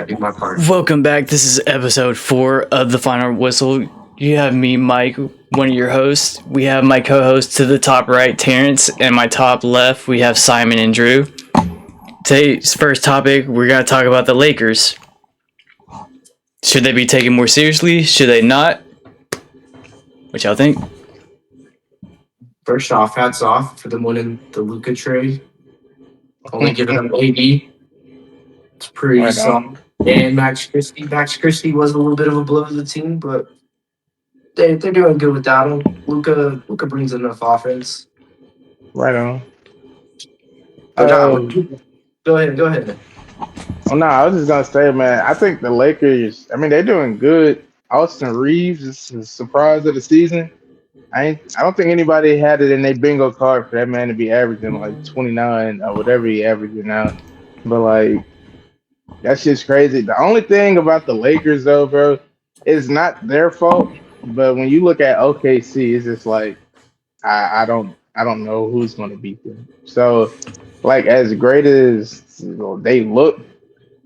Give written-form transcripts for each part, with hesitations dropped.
gotta do my part. Welcome back. This is episode 4 of The Final Whistle. You have me, Mike, one of your hosts. We have my co-host to the top right, Terrence, and my top left, we have Simon and Drew. Today's first topic, we're going to talk about the Lakers. Should they be taken more seriously? Should they not? What y'all think? First off, hats off for them winning the Luka trade. Only giving them AD. It's pretty solid. And Max Christie. Max Christie was a little bit of a blow to the team, but they're doing good without him. Luka brings enough offense. Right on. Go ahead. Oh no, I was just gonna say, man. I think the Lakers. I mean, they're doing good. Austin Reeves is the surprise of the season. I don't think anybody had it in their bingo card for that man to be averaging like 29 or whatever he averaging now. But like, that's just crazy. The only thing about the Lakers, though, bro, is not their fault. But when you look at OKC, it's just like I don't know who's going to beat them. So, like, as great as they look,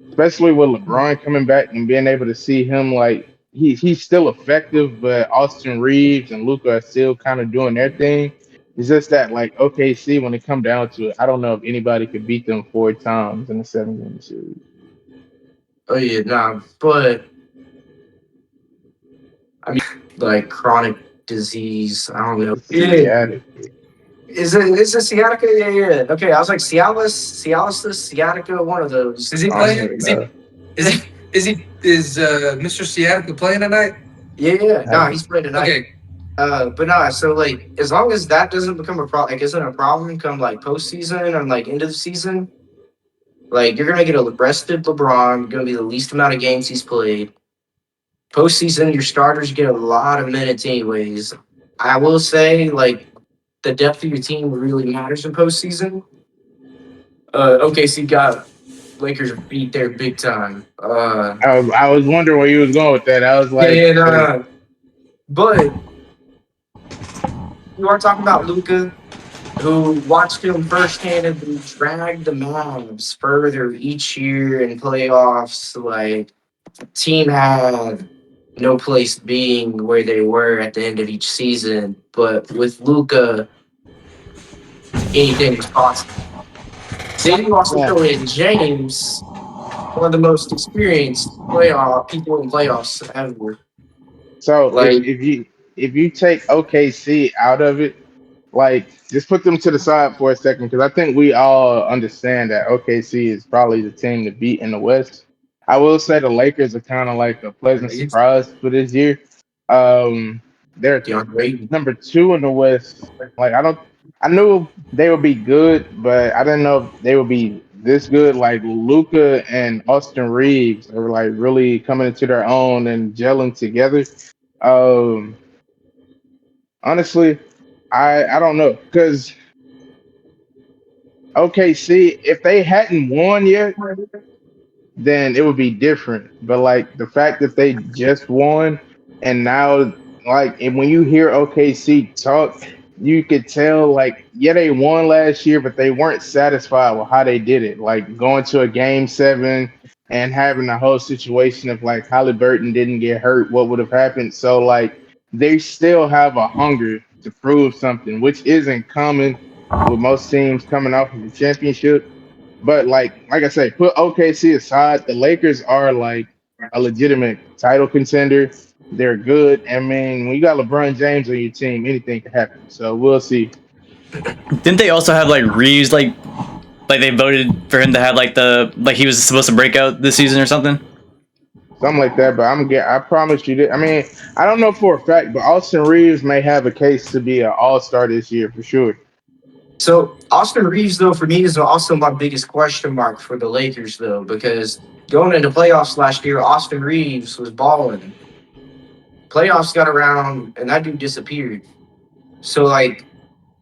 especially with LeBron coming back and being able to see him, like, he's still effective, but Austin Reeves and Luka are still kind of doing their thing. It's just that, like, OKC, when it come down to it, I don't know if anybody could beat them 4 times in a 7-game series. Oh yeah, nah, but I mean, like chronic disease. I don't know. Yeah. Is it sciatica? Yeah. Okay, I was like Cialis, sciatica. One of those. Is he playing? Is Mr. Sciatica playing tonight? Yeah. No, he's playing tonight. Okay. But no. So like, as long as that doesn't become a problem, like, isn't a problem come like postseason and like end of the season, like you're gonna get a rested LeBron. Gonna be the least amount of games he's played. Postseason, your starters get a lot of minutes anyways. I will say, like, the depth of your team really matters in postseason. OKC got Lakers beat there big time. I was wondering where you was going with that. I was like, but you are talking about Luka, who watched him firsthand and drag the Mavs further each year in playoffs. Like, team had no place being where they were at the end of each season, but with Luka, anything is possible. Then you also throw in James, one of the most experienced people in playoffs ever. So, like, if you take OKC out of it, like, just put them to the side for a second, because I think we all understand that OKC is probably the team to beat in the West. I will say the Lakers are kind of like a pleasant surprise for this year. They're number 2 in the West. Like, I knew they would be good, but I didn't know if they would be this good. Like, Luka and Austin Reeves are like really coming into their own and gelling together. Honestly, I don't know, because OKC, if they hadn't won yet, then it would be different. But like the fact that they just won, and now, like, and when you hear OKC talk, you could tell, like, yeah, they won last year, but they weren't satisfied with how they did it. Like, going to a game 7 and having the whole situation of, like, Halliburton didn't get hurt, what would have happened? So, like, they still have a hunger to prove something, which isn't common with most teams coming off of the championship. But like I say, put OKC aside, the Lakers are like a legitimate title contender. They're good. I mean, when you got LeBron James on your team, anything can happen. So we'll see. Didn't they also have like Reeves, like they voted for him to have like he was supposed to break out this season or something? Something like that, but I promise you that. I mean, I don't know for a fact, but Austin Reeves may have a case to be an all-star this year for sure. So Austin Reeves, though, for me is also my biggest question mark for the Lakers, though, because going into playoffs last year, Austin Reeves was balling. Playoffs got around, and that dude disappeared. So, like,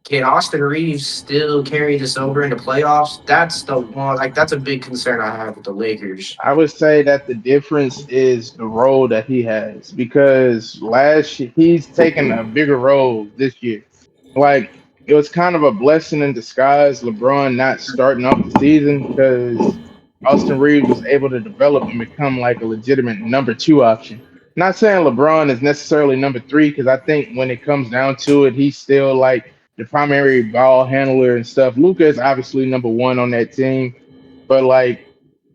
can Austin Reeves still carry this over into playoffs? That's the one. Like, that's a big concern I have with the Lakers. I would say that the difference is the role that he has, because last year he's taken a bigger role this year. Like, it was kind of a blessing in disguise, LeBron not starting off the season, because Austin Reeves was able to develop and become like a legitimate number two option. Not saying LeBron is necessarily number three, because I think when it comes down to it, he's still like the primary ball handler and stuff. Luka is obviously number one on that team, but like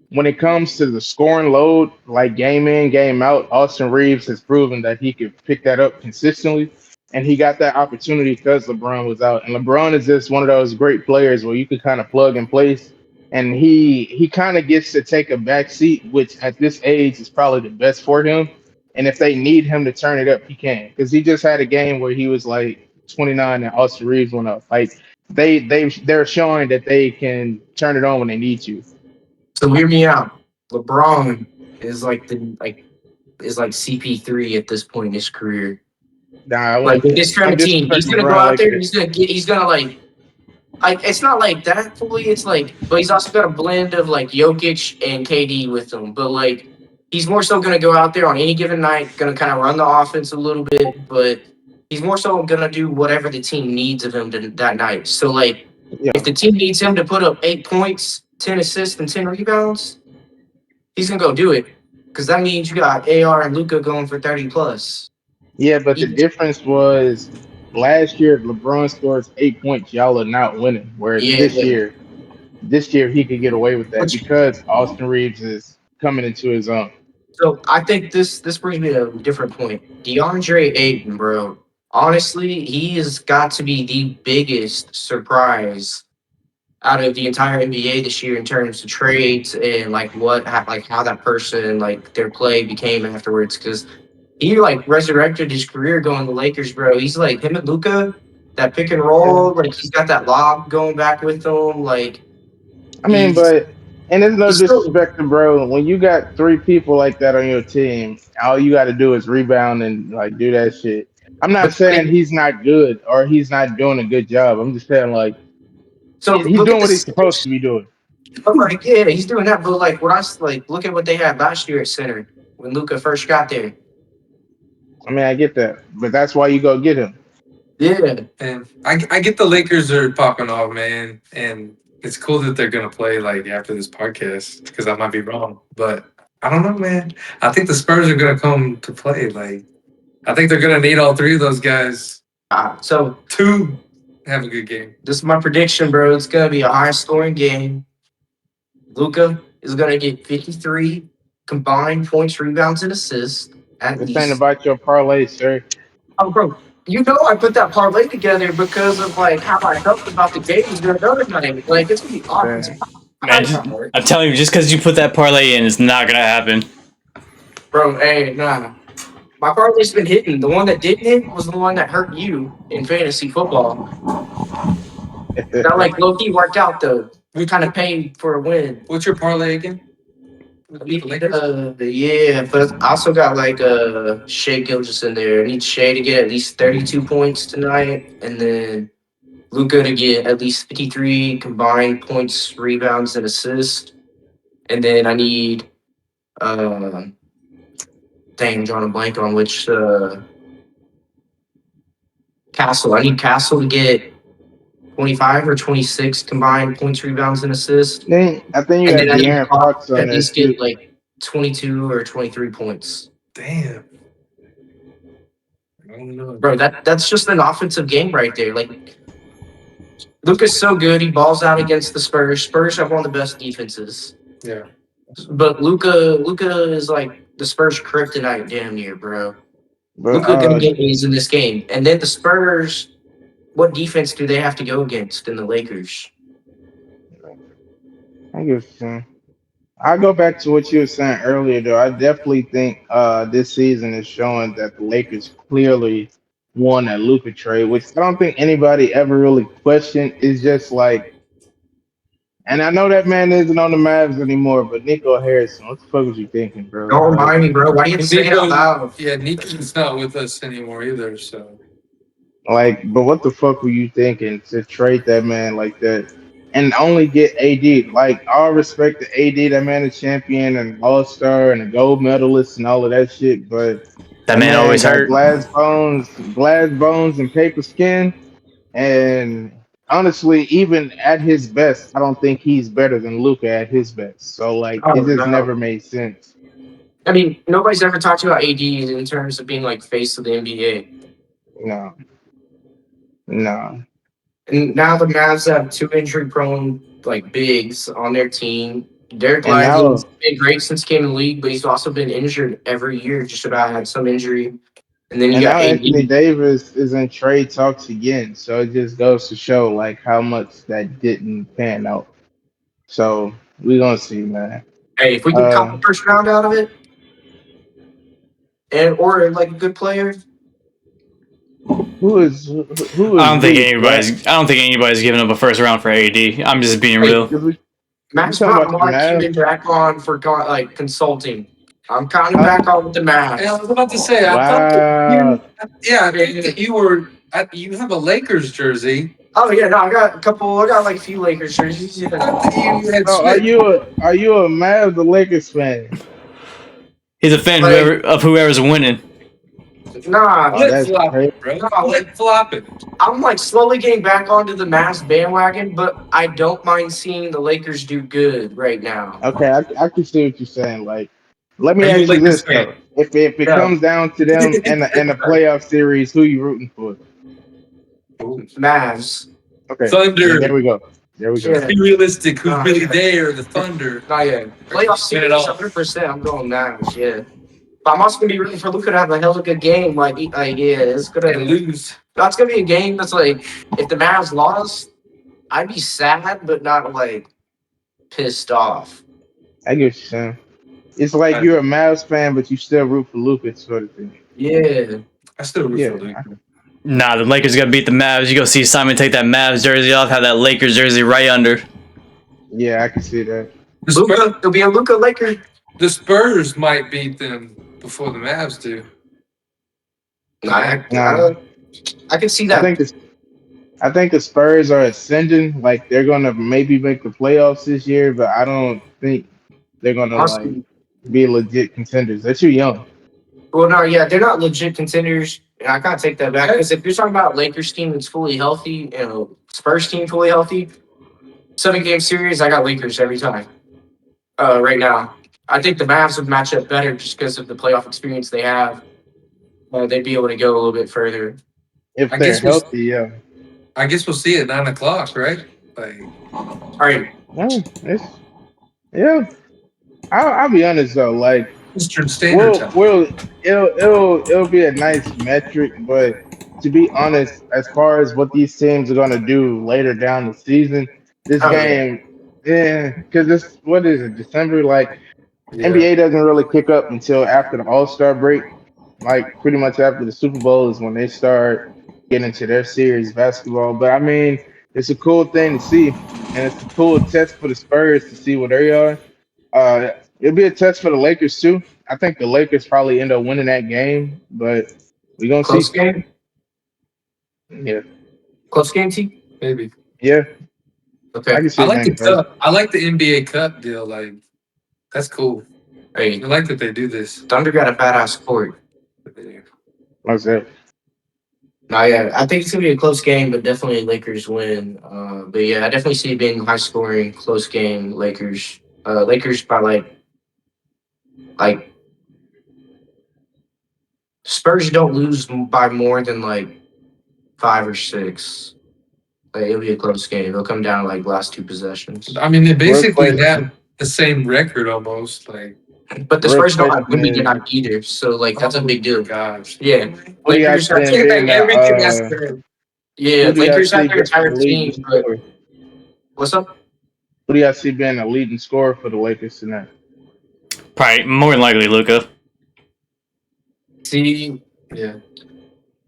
when it comes to the scoring load, like game in, game out, Austin Reeves has proven that he could pick that up consistently. And he got that opportunity because LeBron was out. And LeBron is just one of those great players where you can kind of plug and place. And he kind of gets to take a back seat, which at this age is probably the best for him. And if they need him to turn it up, he can. Because he just had a game where he was like 29 and Austin Reeves went up. Like they're showing that they can turn it on when they need to. So hear me out. LeBron is like CP3 at this point in his career. Nah, I Like with this kind don't of team, he's disrespect gonna go LeBron out like there. that. He's gonna like it's not like that fully. It's like, but he's also got a blend of like Jokic and KD with him. But like he's more so gonna go out there on any given night, gonna kind of run the offense a little bit, but he's more so gonna do whatever the team needs of him that night. So like if Yeah, the team needs him to put up 8 points, 10 assists, and 10 rebounds, he's gonna go do it. Because that means you got AR and Luca going for 30 plus. yeah, but the difference was last year if LeBron scores 8 points, y'all are not winning. Whereas Yeah. this year he could get away with that Which, because Austin Reeves is coming into his own. so I think this brings me to a different point. DeAndre Ayton, bro. Honestly, he has got to be the biggest surprise out of the entire NBA this year in terms of trades and like like how that person like their play became afterwards. Because he like resurrected his career going to the Lakers, bro. He's like him and Luca, that pick and Yeah. roll, like he's got that lob going back with him. Like I mean, he's but and there's no he's still disrespect to bro. When you got three people like that on your team, all you got to do is rebound and like do that shit. I'm not but saying he's not good or he's not doing a good job. I'm just saying like so he's look at doing what he's supposed this. to be doing. I'm like, yeah, he's doing that. But like, what like, look at what they had last year at center when Luca first got there. I mean, I get that, but that's why you go get him. Yeah, And I get the Lakers are popping off, man, and it's cool that they're gonna play like after this podcast because I might be wrong, but I don't know, man. I think the Spurs are gonna come to play. Like I think they're gonna need all three of those guys so to have a good game. this is my prediction, bro. It's gonna be a high scoring game. Luca is gonna get 53 combined points, rebounds, and assists at This ain't least. about your parlay, sir. Oh, bro, you know I put that parlay together because of like how I felt about the games the other night. Like it's gonna be offensive. Man, I'm telling you, just because you put that parlay in, it's not gonna happen. Bro, hey, nah. My parlay's been hitting. The one that didn't hit was the one that hurt you in fantasy football. That like low key worked out though. We kind of paid for a win. What's your parlay again? Yeah, but I also got like Shea Gilgis in there. I need Shea to get at least 32 points tonight, and then Luca to get at least 53 combined points, rebounds, and assists. And then I need dang, I'm drawing a blank on which Castle. I need Castle to get 25 or 26 combined points, rebounds, and assists. I think you And got then I need De'Aaron Fox Fox to on at there least too. get like 22 or 23 points. Damn. I don't know. Bro, that's just an offensive game right there. Like Luka's so good, he balls out against the Spurs. Spurs have one of the best defenses. Yeah. But Luka is like the Spurs kryptonite damn near, bro. But Luka gonna get A's in this game. And then the Spurs, what defense do they have to go against in the Lakers? I guess I go back to what you were saying earlier, though. I definitely think this season is showing that the Lakers clearly won that Luka trade, which I don't think anybody ever really questioned. It's just like, and I know that man isn't on the Mavs anymore, but Nico Harrison, what the fuck was you thinking, bro? Don't remind me, bro. Why do you have to say it out loud? Yeah, Nico's not with us anymore either, so But what the fuck were you thinking to trade that man like that and only get AD? Like, all respect to AD, that man a champion and all star and a gold medalist and all of that shit, but That man always got hurt. glass bones and paper skin, and honestly, even at his best, I don't think he's better than Luca at his best. So like, Oh it just no. never made sense. I mean, nobody's ever talked about AD in terms of being like face of the NBA. No, no. And now the Mavs have two injury prone like bigs on their team. Derek And Lively's now, been great since he came in the league, but he's also been injured every year, just about had some injury. And then you and got now Anthony AD. Davis is in trade talks again. So it just goes to show like how much that didn't pan out. So we gonna see, man. Hey, if we can cut Uh, the first round out of it, and or like a good player, who is we? Right? I don't think anybody's giving up a first round for AD. I'm just being hey, real. You Max talking brought about the Mark Mavs? Cuban back on for like consulting. I'm kind of Huh? back on with the Hey, I Mavs. was about to say, I thought that Wow. you, yeah, I think that you were, you have a Lakers jersey. Oh yeah, no, I got a couple. I got like a few Lakers jerseys. I Yeah. thought that you had So switched. are you a Mavs or Lakers fan? He's a fan Like, of whoever's winning. nah, Oh, Flip that's flopping, crazy. bro. nah. Flip flopping. I'm like slowly getting back onto the Mavs bandwagon, but I don't mind seeing the Lakers do good right now. Okay, I can see what you're saying. Like, let Are me you a ask you Lakers this fan? though: if it Yeah, comes down to them and the playoff series, who you rooting for? Ooh. Mavs. Okay, there Thunder. we go. There we go. Yeah, Be realistic. Who's nah, really yeah, there? The Thunder. not yet. Playoff Win it series, all. 100%. I'm going Mavs. Yeah, but I'm also gonna be rooting for Luka to have a hell of a good game. Like yeah, it's And gonna. lose. That's gonna be a game that's like, if the Mavs lost, I'd be sad, but not like pissed off. I get what you're saying. It's like I, you're a Mavs fan, but you still root for Lucas, sort of thing. Yeah. I still root for Yeah, Luka. Nah, the Lakers gotta beat the Mavs. You go see Simon take that Mavs jersey off, have that Lakers jersey right under. yeah, I can see that. The Luka, Spurs, it'll be a Luka Laker. the Spurs might beat them before the Mavs do. I, Nah, I, I can see I that. think this. I think the Spurs are ascending. Like they're gonna maybe make the playoffs this year, but I don't think they're gonna like Honestly, be legit contenders. They're too young. well, no, yeah, they're not legit contenders. And I can't take that back because if you're talking about Lakers team that's fully healthy and Spurs team fully healthy, 7 game series, I got Lakers every time. Right now, I think the Mavs would match up better just because of the playoff experience they have. They'd be able to go a little bit further. If I they're guess we'll. healthy, yeah. I guess we'll see at 9 o'clock, right? Like All right, Yeah, yeah. I'll be honest though. Like Eastern Standard Time. it'll be a nice metric, but to be honest, as far as what these teams are gonna do later down the season, this oh yeah, game, yeah, because this what is it, December? Like Yeah. NBA doesn't really kick up until after the All Star break. Like pretty much after the Super Bowl is when they start getting into their series basketball. But I mean, it's a cool thing to see, and it's a cool test for the Spurs to see where they are. It'll be a test for the Lakers too. I think the Lakers probably end up winning that game, but we're gonna close see. game, Yeah, close game team. Maybe. yeah, I Okay, can see I it like being the close. cup. I like the NBA Cup deal. Like that's cool. I hey, like that they do this. Thunder got a badass court. What's that? No, yeah, I think it's gonna be a close game, but definitely Lakers win. But yeah, I definitely see it being high scoring, close game. Lakers, Lakers by like Spurs don't lose by more than like 5 or 6. Like, it'll be a close game. It'll come down to like last 2 possessions. I mean, they Real basically question. have the same record almost. Like, But the Real Spurs don't have question Wimby is, tonight either, so like that's a big deal. gosh. Yeah, who do y'all Lakers see have him Take back being everything that's good. yeah, who do y'all Lakers have see their being the entire leading team. But scorer? what's up? Who do y'all see being the leading scorer for the Lakers tonight? Probably more than likely Luca. See, Yeah.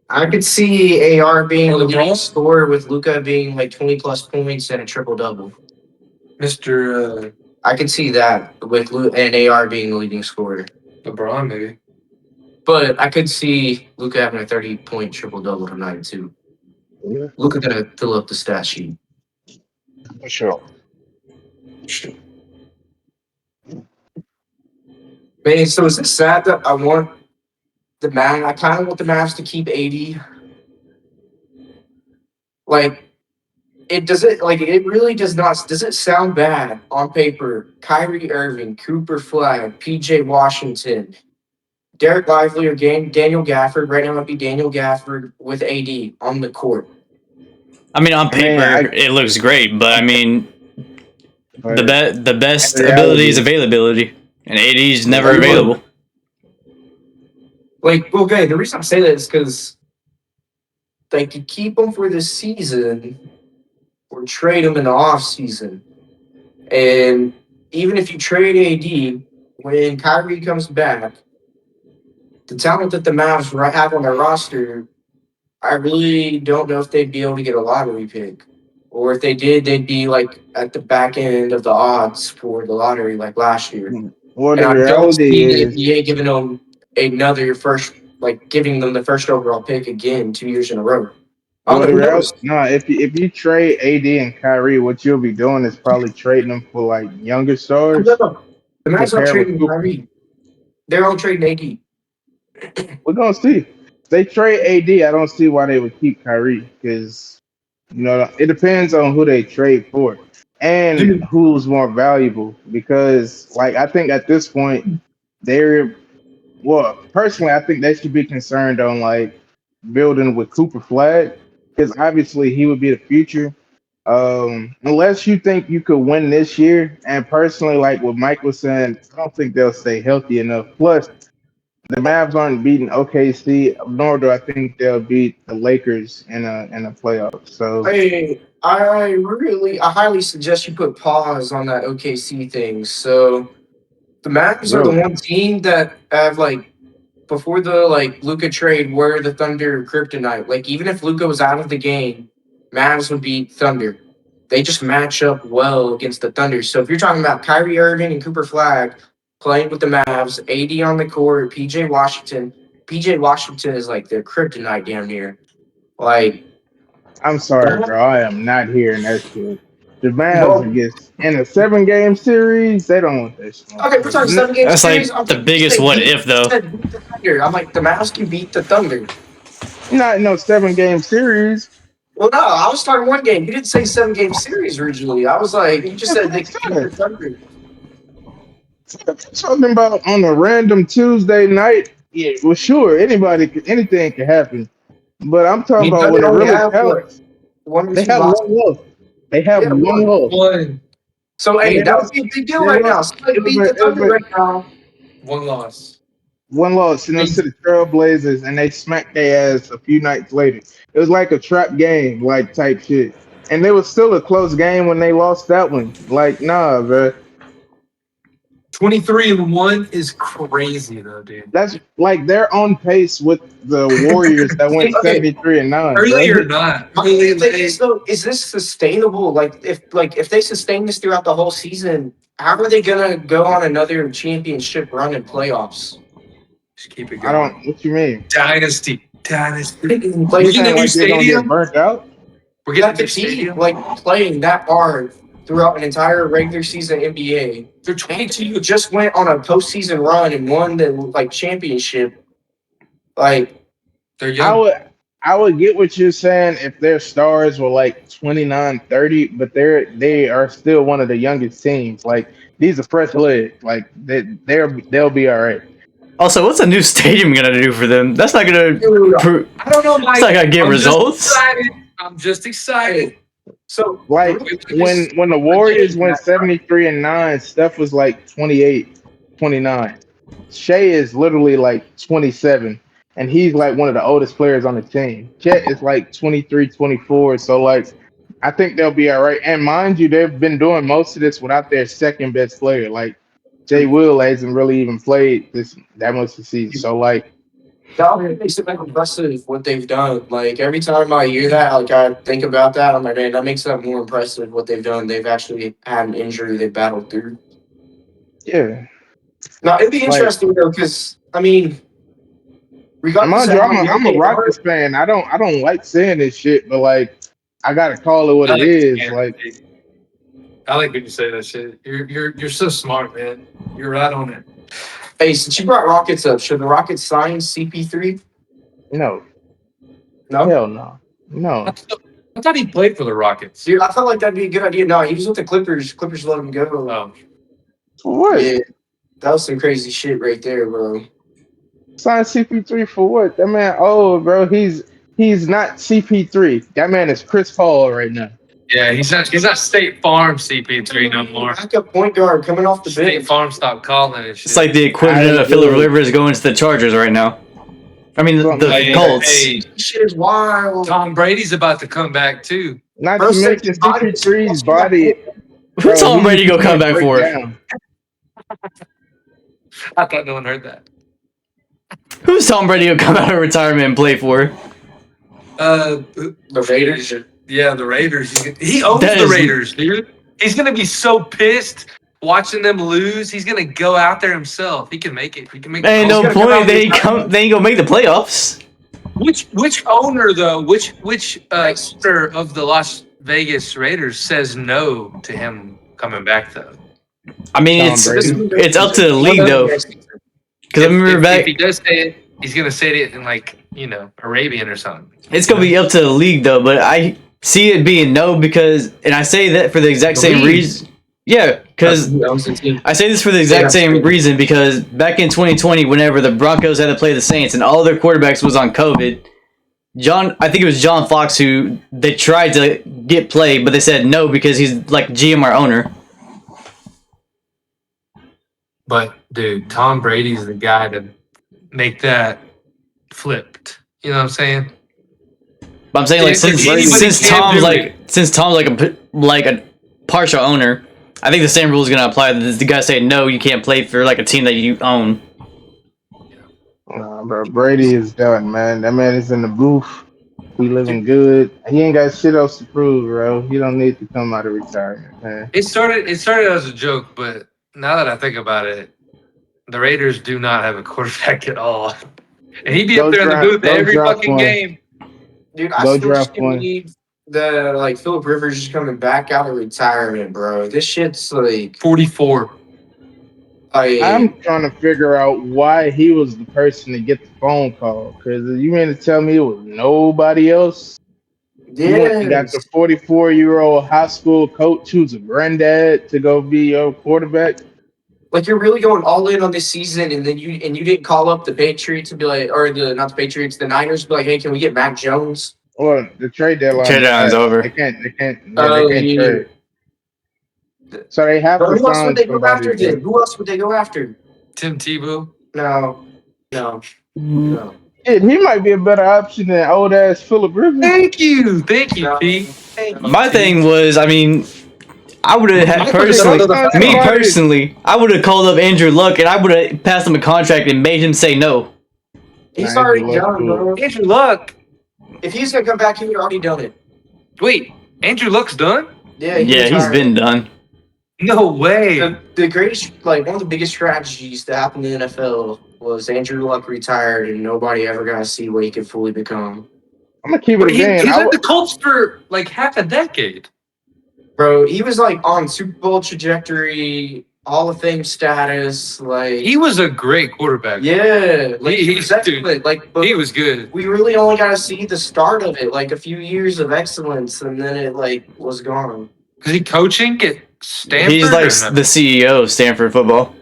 I could see AR being Oh, the LeBron? leading scorer with Luca being like 20 plus points and a triple double. Mr. I could see that with and AR being the leading scorer. LeBron, maybe. But I could see Luca having a 30-point triple double tonight too. Yeah, Luca gonna fill up the stat sheet. for sure. Man, so is it sad that I want I kind of want the Mavs to keep 80. Like it really does not. Does it sound bad on paper? Kyrie Irving, Cooper Flag, PJ Washington, Derek Lively, or Daniel Gafford. Right now, it might be Daniel Gafford with AD on the court. I mean, on I mean, paper, it looks great, but I mean, the best in ability is reality, availability, and AD is never yeah. available. Like, okay, the reason I say that is because they could keep him for this season or trade him in the off season. And even if you trade AD, when Kyrie comes back, the talent that the Mavs have on their roster, I really don't know if they'd be able to get a lottery pick. Or if they did, they'd be like at the back end of the odds for the lottery like last year. Well, And the I don't reality see the is, NBA giving them another first, like giving them the first overall pick again 2 years in a row. I well, don't the know. Who reality, knows? no, if you trade AD and Kyrie, what you'll be doing is probably trading them for like younger No, stars no. The Mavs aren't compared with trading Cooper. Kyrie. They're all trading AD. We're gonna see. If they trade AD, I don't see why they would keep Kyrie because it depends on who they trade for and Dude, who's more valuable. Because like I think at this point they're well, personally, I think they should be concerned on like building with Cooper Flag because obviously he would be the future. Unless you think you could win this year, and personally, like what Mike was saying, I don't think they'll stay healthy enough. Plus, the Mavs aren't beating OKC, nor do I think they'll beat the Lakers in a playoff. So, I highly suggest you put pause on that OKC thing. So the Mavs are the really, one team that have like before the like Luca trade were the Thunder kryptonite. Like even if Luca was out of the game, Mavs would beat Thunder. They just match up well against the Thunder. So if you're talking about Kyrie Irving and Cooper Flag playing with the Mavs, AD on the court, PJ Washington is like their kryptonite damn near. Like I'm sorry, that, bro. I am not hearing that shit. The Mavs well, against in a 7 game series, they don't want that shit. okay, we're talking 7 game That's series. like I'm the like, you biggest say what beat, if, though. beat the Thunder. I'm like the Mavs can beat the Thunder. Not no 7 game series. Well, no, I was talking one game. You didn't say 7 game series originally. I was like, you just That's said what they I could beat the said. Thunder. Talking about on a random Tuesday night. Yeah, well, sure, anything can happen. But I'm I talking mean, about when Thunder it only really have what counts. 1 or 2 One losses. loss. They have Yeah, one one. loss. One. So And hey, they that would lost. be a big deal They right now. lost. Somebody It was beat the Thunder right now. One loss. one loss, I to mean, the Trailblazers, and they smacked their ass a few nights later. It was like a trap game, like type shit. And it was still a close game when they lost that one. Like, nah, bro. 23-1 is crazy though, dude. That's like they're on pace with the Warriors that went okay, 73-9, Early bro. or not. my Early thing is late. though, is this sustainable? Like if they sustain this throughout the whole season, how are they gonna go on another championship run in playoffs? Just keep it I don't. going. What you mean? Dynasty. Dynasty. You We're Like getting saying a new like they're gonna get stadium. burnt out? We're getting that a the new team stadium. like playing that hard throughout an entire regular season NBA. They're And 22. you just went on a postseason run and won the like championship. Like They're I young. would I would get what you're saying if their stars were like 29, 30, but they are still one of the youngest teams. Like these are fresh legs. Like they'll be all right. Also, what's a new stadium gonna do for them? That's not gonna dude, prove. I don't know, It's Mike. not gonna get I'm just results. excited. I'm just excited. so the Like real thing is when the I get Warriors it, went Matt. 73-9, Steph was like 28, 29. Shea is literally like 27, and he's like one of the oldest players on the team. Chet is like 23, 24. So like I think they'll be all right. And mind you, they've been doing most of this without their second best player. Like Jay Will hasn't really even played this that much this season. So like That makes it like impressive what they've done. Like every time I hear that, like I think about that, I'm like, man, that makes that more impressive what they've done. They've actually had an injury they battled through. yeah. Now it'd be Like interesting though, because I mean, and regardless mind of you, how I'm young a they are, Rockets fan. I don't like saying this shit, but like I gotta call it what I it like is. yeah, Like I like when you say that shit. You're so smart, man. You're right on it. hey, since you brought Rockets up, should the Rockets sign CP3? no, No. hell no, no. I thought he played for the Rockets. Dude, I felt like that'd be a good idea. No, he was with the Clippers. Clippers let him go. Oh, What? Yeah, that was some crazy shit right there, bro. Sign CP3 for what? That man old, bro. He's not CP3. That man is Chris Paul right now. yeah, he's not State Farm CP3 no more. Backup point guard coming off the State bench. Farm stopped calling it. It's like the equivalent of Phillip Rivers going to the Chargers right now. I mean, the Colts. Hey, This shit is wild. Tom Brady's about to come back too. Not Bro, to mention CP3's body. Who's Tom Brady gonna come back for? I thought no one heard that. Who's Tom Brady gonna come out of retirement and play for? The Raiders. Yeah, the Raiders. He owns That the is- Raiders, dude. He's gonna be so pissed watching them lose.'s gonna go out there himself. He can make it. He can make. Ain't it. no gonna come point. out They with- ain't gonna make the playoffs. Which owner though? Which owner of the Las Vegas Raiders says no to him coming back though? I mean, Tom it's up to the league though. Because I remember if back, he does say it, he's gonna say it in Arabian or something. it's gonna be up to the league though. But I see it being no because, and I say that for the exact The same league. reason. Yeah, because I say this for the exact same reason because back in 2020, whenever the Broncos had to play the Saints and all their quarterbacks was on COVID, I think it was John Fox who they tried to get played, but they said no because he's like GM or owner. But dude, Tom Brady's the guy to make that flipped. You know what I'm saying? But I'm saying like since Tom's like a partial owner, I think the same rule is gonna apply. The guy saying no, you can't play for like a team that you own. Nah, bro, Brady is done, man. That man is in the booth. We living good. He ain't got shit else to prove, bro. He don't need to come out of retirement, man. It started as a joke, but now that I think about it, the Raiders do not have a quarterback at all. And he'd be up there in the booth every fucking game. Dude, I Go still draft can't one. believe the Phillip Rivers is coming back out of retirement, bro. This shit's like 44. I'm trying to figure out why he was the person to get the phone call. Because you mean to tell me it was nobody else? You went and got the 44-year-old high school coach who's a granddad to go be your quarterback? Like you're really going all in on this season, and then you didn't call up the Patriots and be like, or not the Patriots, the Niners, be like, hey, can we get Mac Jones? Well, the trade deadline. Trade deadline's over. They can't Oh, trade. So they have Bro, to who else sign would they go somebody. after? Then? Who else would they go after? Tim Tebow. No. Shit, he might be a better option than old ass Phillip Rivers. Thank you, No. Pete. My thing was, I mean, I would have personally, I would have called up Andrew Luck and I would have passed him a contract and made him say no. He's Nah, already Andrew Luck's done, cool. bro. Andrew Luck. If he's gonna come back, he would already done it. Wait, Andrew Luck's done? Yeah, Yeah, he's been done. No way. The greatest, like one of the biggest tragedies that happened in the NFL was Andrew Luck retired and nobody ever got to see what he could fully become. I'm gonna keep it But he again. had the Colts for like half a decade. Bro, he was like on Super Bowl trajectory, Hall of Fame status, like He was a great quarterback. yeah, like He- he was excellent. Like, but He was good. we really only got to see the start of it, like a few years of excellence, and then it like was gone. Is he coaching at Stanford? He's or like no? the CEO of Stanford football.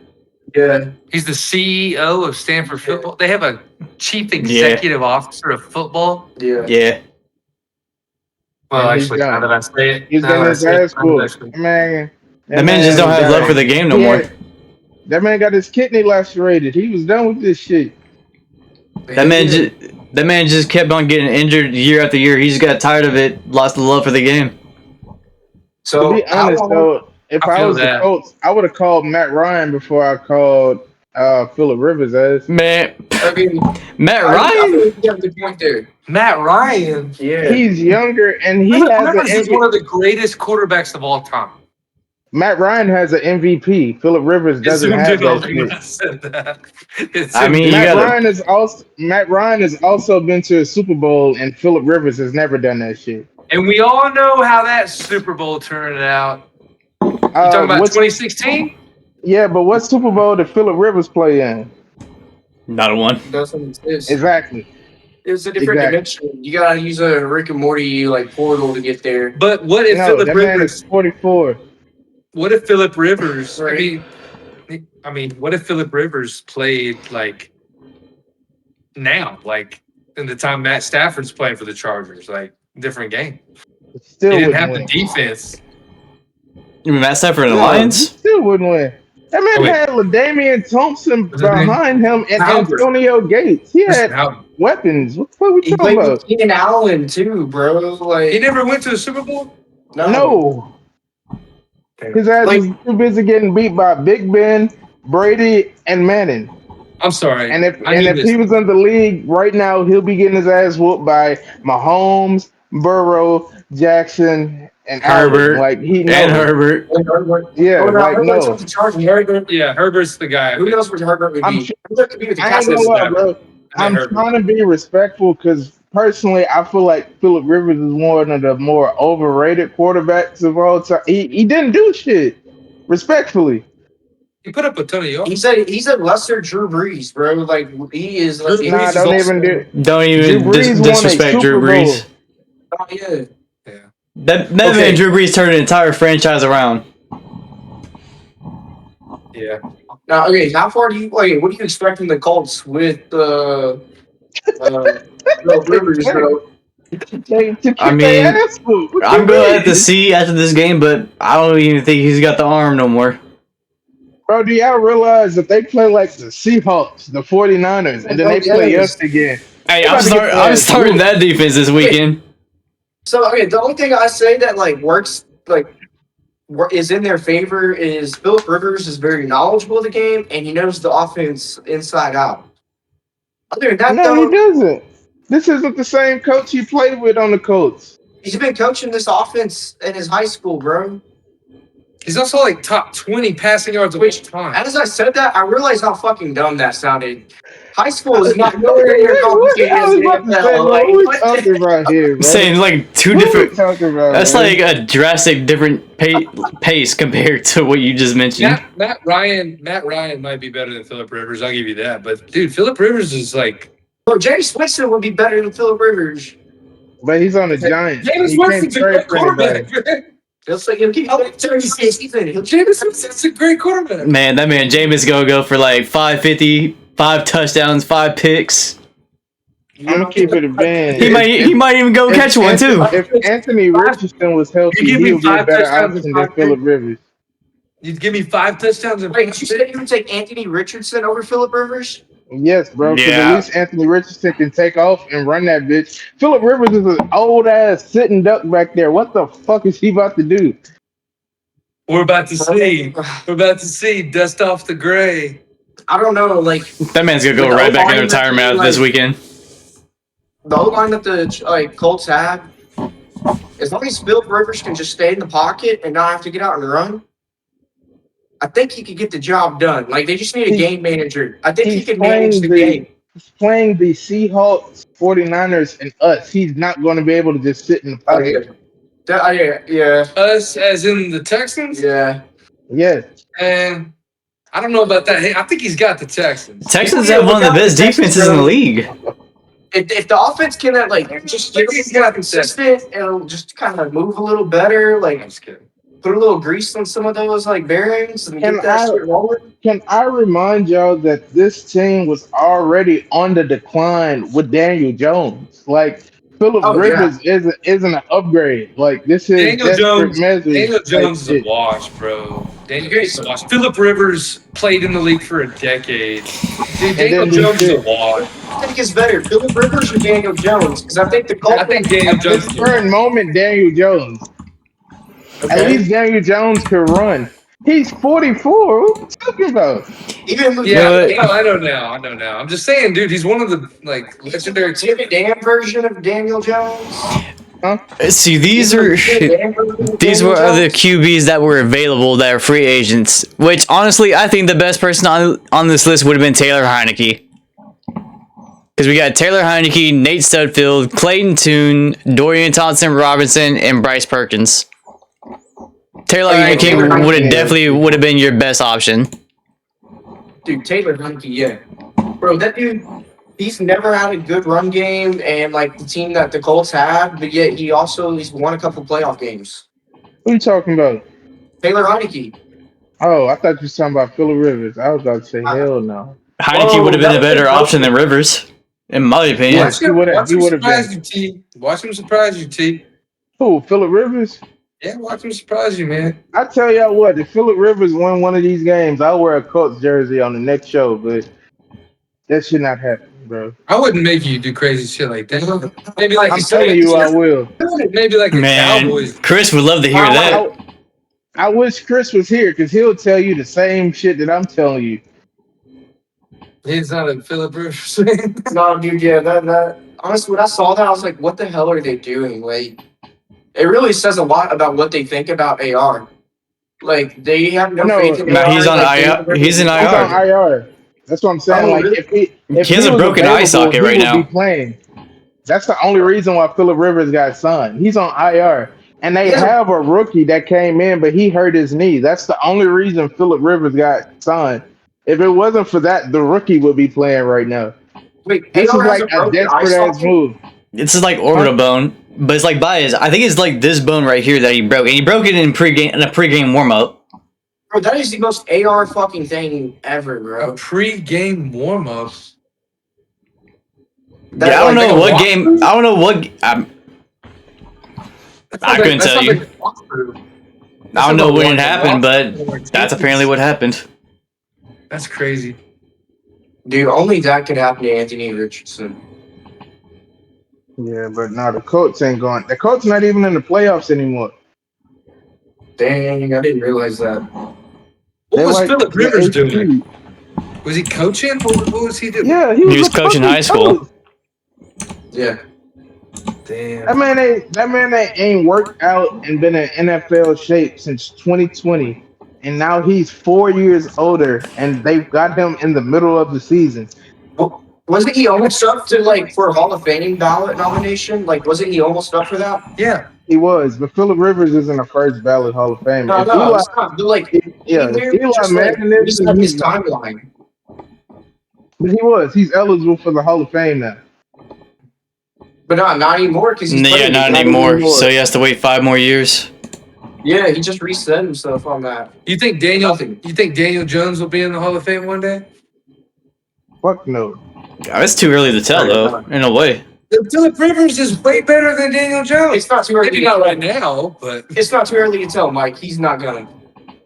Yeah, He's the CEO of Stanford football. They have a chief executive officer of football. yeah. Yeah. Well, Yeah, he's actually, done. now that I say it, He's now that getting I his say it, ass whooped. actually- Man, That man just don't have got love it. for the game no He more. had- That man got his kidney lacerated. He was done with this shit. That man just kept on getting injured year after year. He just got tired of it, lost the love for the game. So To be honest, though, if I I feel was the that. Colts, I would have called Matt Ryan before I called Phillip Rivers ass. Man, I mean, Matt I Ryan? feel like you have a good point there. Matt Ryan. Yeah, He's younger and he Matt has Ryan is an one of the greatest quarterbacks of all time. Matt Ryan has an MVP. Phillip Rivers doesn't It have zoomed in on that me when shit. I said that. It I zoomed mean, in. you Matt gotta- Ryan has also been to a Super Bowl, and Phillip Rivers has never done that shit. And we all know how that Super Bowl turned out. You talking about 2016? Yeah, but what Super Bowl did Phillip Rivers play in? Not a one. doesn't exist. Exactly. It's a different dimension. You gotta use a Rick and Morty like portal to get there. But what if No, Philip that man is Rivers? 44. What if Philip Rivers? Right. I mean, what if Philip Rivers played like now, like in the time Matt Stafford's playing for the Chargers, like different game. It He still didn't wouldn't have win. the defense. You mean Matt Stafford and the No, he Lions? still wouldn't win. That man Oh, wait. had LaDainian Thompson What's his name? behind him and Albert. Antonio Gates. He Listen, had weapons. What the fuck we He talking played about? with Keenan Allen too, bro. Like he never went to the Super Bowl. No. His ass Like- was too busy getting beat by Big Ben, Brady, and Manning. I'm sorry. And if I knew this. he was in the league right now, he'll be getting his ass whooped by Mahomes, Burrow, Jackson, and Herbert. Allen. Like he knows. And Herbert. Yeah, Oh, no, like Herbert's no. with the Chargers. Herbert. Yeah, Herbert's the guy. Who knows what Herbert would I'm be? sure- Herbert could be with the I ain't Cowboys. gonna lie, bro. I'm Herbert. trying to be respectful because personally, I feel like Philip Rivers is one of the more overrated quarterbacks of all time. He didn't do shit. Respectfully. He put up a ton of yards. He's a lesser Drew Brees, bro. Like he is. Like, Drew Nah, Brees is don't also- even do. Don't Drew even Brees won a disrespect Drew Super Bowl. Brees. Oh, yeah. Yeah. That Okay. man Drew Brees turned an entire franchise around. Yeah. Now, okay, how far do you like? What are you expecting the Colts with Rivers, bro? I mean, I'm going to have to see. see after this game, but I don't even think he's got the arm no more. Bro, do y'all realize that they play like the Seahawks, the 49ers, and then they play us again? Hey, They about to get their I'm ass starting whooped. that defense this weekend. So, okay, the only thing I say that like works is in their favor is Philip Rivers is very knowledgeable of the game and he knows the offense inside out. Other than that, No, though, he doesn't. This isn't the same coach he played with on the Colts. he's been coaching this offense in his high school, bro. He's also like top 20 passing yards of all time. As I said that, I realized how fucking dumb that sounded. High school is not nowhere near complicated I as was the about to say, NFL. what are we Like, talking about here, I'm bro? saying like two What are we different. talking about, That's man? like a drastic different pace compared to what you just mentioned. Matt Ryan might be better than Philip Rivers. I'll give you that. But dude, Philip Rivers is like bro, James Winston would be better than Philip Rivers. But he's on the Giants. James You can't Winston's a trade great for anybody. quarterback. It's like he'll keep going 36 season. James Winston's a great quarterback. Man, that man Jameis gonna go for like 550, 5 touchdowns, 5 picks. I'm gonna keep it a band. He might even go catch one too. If Anthony Richardson was healthy, You give me he would be a 5 better touchdowns option and than 5 Philip Rivers. You'd give me 5 touchdowns and Wait, you said you would take Anthony Richardson over Philip Rivers? Yes, bro. Because Yeah. at least Anthony Richardson can take off and run that bitch. Philip Rivers is an old ass sitting duck back there. What the fuck is he about to do? we're about to see. We're about to see dust off the gray. I don't know, like That man's gonna go With right back in O-line, retirement after like- this weekend. the O-line that the Colts have, as long as Philip Rivers can just stay in the pocket and not have to get out and run, I think he could get the job done. Like they just need a He's- game manager. I think he he's can manage the playing game. He's playing the Seahawks, 49ers, and us. He's not going to be able to just sit in the Oh, pocket. yeah. Us, as in the Texans, Yeah. Yes. and I don't know about that. Hey, I think he's got the Texans. Texans Yeah, have one of the without best the Texans, defenses in the bro. league. If the offense can just get consistent and just kind of move a little better, I'm like just kidding. put a little grease on some of those like bearings and Can get that I- shit rolling. Can I remind y'all that this team was already on the decline with Daniel Jones? Like, Philip Oh, yeah. Rivers isn't an upgrade. Like, this is Daniel desperate Jones. measures. Daniel Jones is Like, a wash, bro. Daniel Jones is a wash. Philip Rivers played in the league for a decade. Dude, Daniel then he Jones is a did. wash. I think it's better, Philip Rivers or Daniel Jones, because I think the Colts. I think Daniel At Jones this is a current wash. moment, Daniel Jones. At Okay. least Daniel Jones can run. He's 44. What are you talking about? Even with Yeah, know what? no, I know now. I'm just saying, dude, he's one of the like legendary. Jimmy Dan version of Daniel Jones. See, these were the QBs that were available that are free agents. Which honestly, I think the best person on this list would have been Taylor Heineke. Because we got Taylor Heineke, Nate Studfield, Clayton Tune, Dorian Thompson-Robinson, and Bryce Perkins. Taylor Taylor Heineke Heineke. definitely would have been your best option. Dude, Taylor Heineke, yeah. Bro, that dude, he's never had a good run game and like the team that the Colts had, but yet he's won a couple playoff games. Who you talking about? Taylor Heineke. Oh, I thought you were talking about Phillip Rivers. I was about to say, hell no. Heineke would have been a that was better option than broken. Rivers, in my opinion. Yes, he would have. Watch He him would have surprise been. you, T. Watch him surprise you, T. Who? Phillip Rivers? Yeah, watch him surprise you, man. I tell y'all what, if Phillip Rivers won one of these games, I'll wear a Colts jersey on the next show, but that should not happen, bro. I wouldn't make you do crazy shit like that. Maybe like I'm telling you, I will. maybe like a Man, Cowboys. Chris would love to hear that. I wish Chris was here because he'll tell you the same shit that I'm telling you. He's not a Phillip Rivers fan. No, dude, yeah, that honestly, when I saw that, I was like, what the hell are they doing? Like, it really says a lot about what they think about AR. Like, they have no No, faith in No, AR. he's on like, IR. He's in He's on IR. IR. That's what I'm saying. Oh, Like really? if He has a was broken eye available, socket he right would now. be playing. That's the only reason why Phillip Rivers got signed. He's on IR. And they Yeah. have a rookie that came in, but he hurt his knee. That's the only reason Phillip Rivers got signed. If it wasn't for that, the rookie would be playing right now. Wait, This is AR has like a a broken eye desperate ass socket? move. This is like orbital bone, but it's like by his. I think it's like this bone right here that he broke, and he broke it in a pregame warm up. Bro, that is the most AR fucking thing ever, bro. A pre-game warm-up. That, Yeah, I don't like, know a what walkthrough? game. I don't know what. I couldn't tell you. I don't know when it happened, but that's apparently what happened. That's crazy. Dude, only that could happen to Anthony Richardson. Yeah, but no, the Colts ain't going. The Colts not even in the playoffs anymore. Dang, I didn't realize that. What They're was like Phillip the Rivers eighth doing? seed. Was he coaching? What was he doing? Yeah, He was a coaching fucking high school. coach. Yeah. Damn. That man ain't worked out and been in NFL shape since 2020, and now he's 4 years older, and they've got him in the middle of the season. Well, wasn't he almost up to, like, for a Hall of Fame ballot nomination? Like, wasn't he almost up for that? Yeah. He was, but Phillip Rivers isn't a first ballot Hall of Fame. No, If no, Eli, it's not. But, like, if, he yeah, if literally Eli just, like, Manning is, then reset his he's not. timeline. But he was. He's eligible for the Hall of Fame now. But not anymore, because he's Yeah, playing not again. anymore. So he has to wait 5 more years. Yeah, he just reset himself on that. You think Daniel? Nothing. You think Daniel Jones will be in the Hall of Fame one day? Fuck no. It's too early to tell, though. In a way. Phillip Rivers is way better than Daniel Jones. It's not too early. Maybe not right now, but It's not too early to tell, Mike. He's not gonna.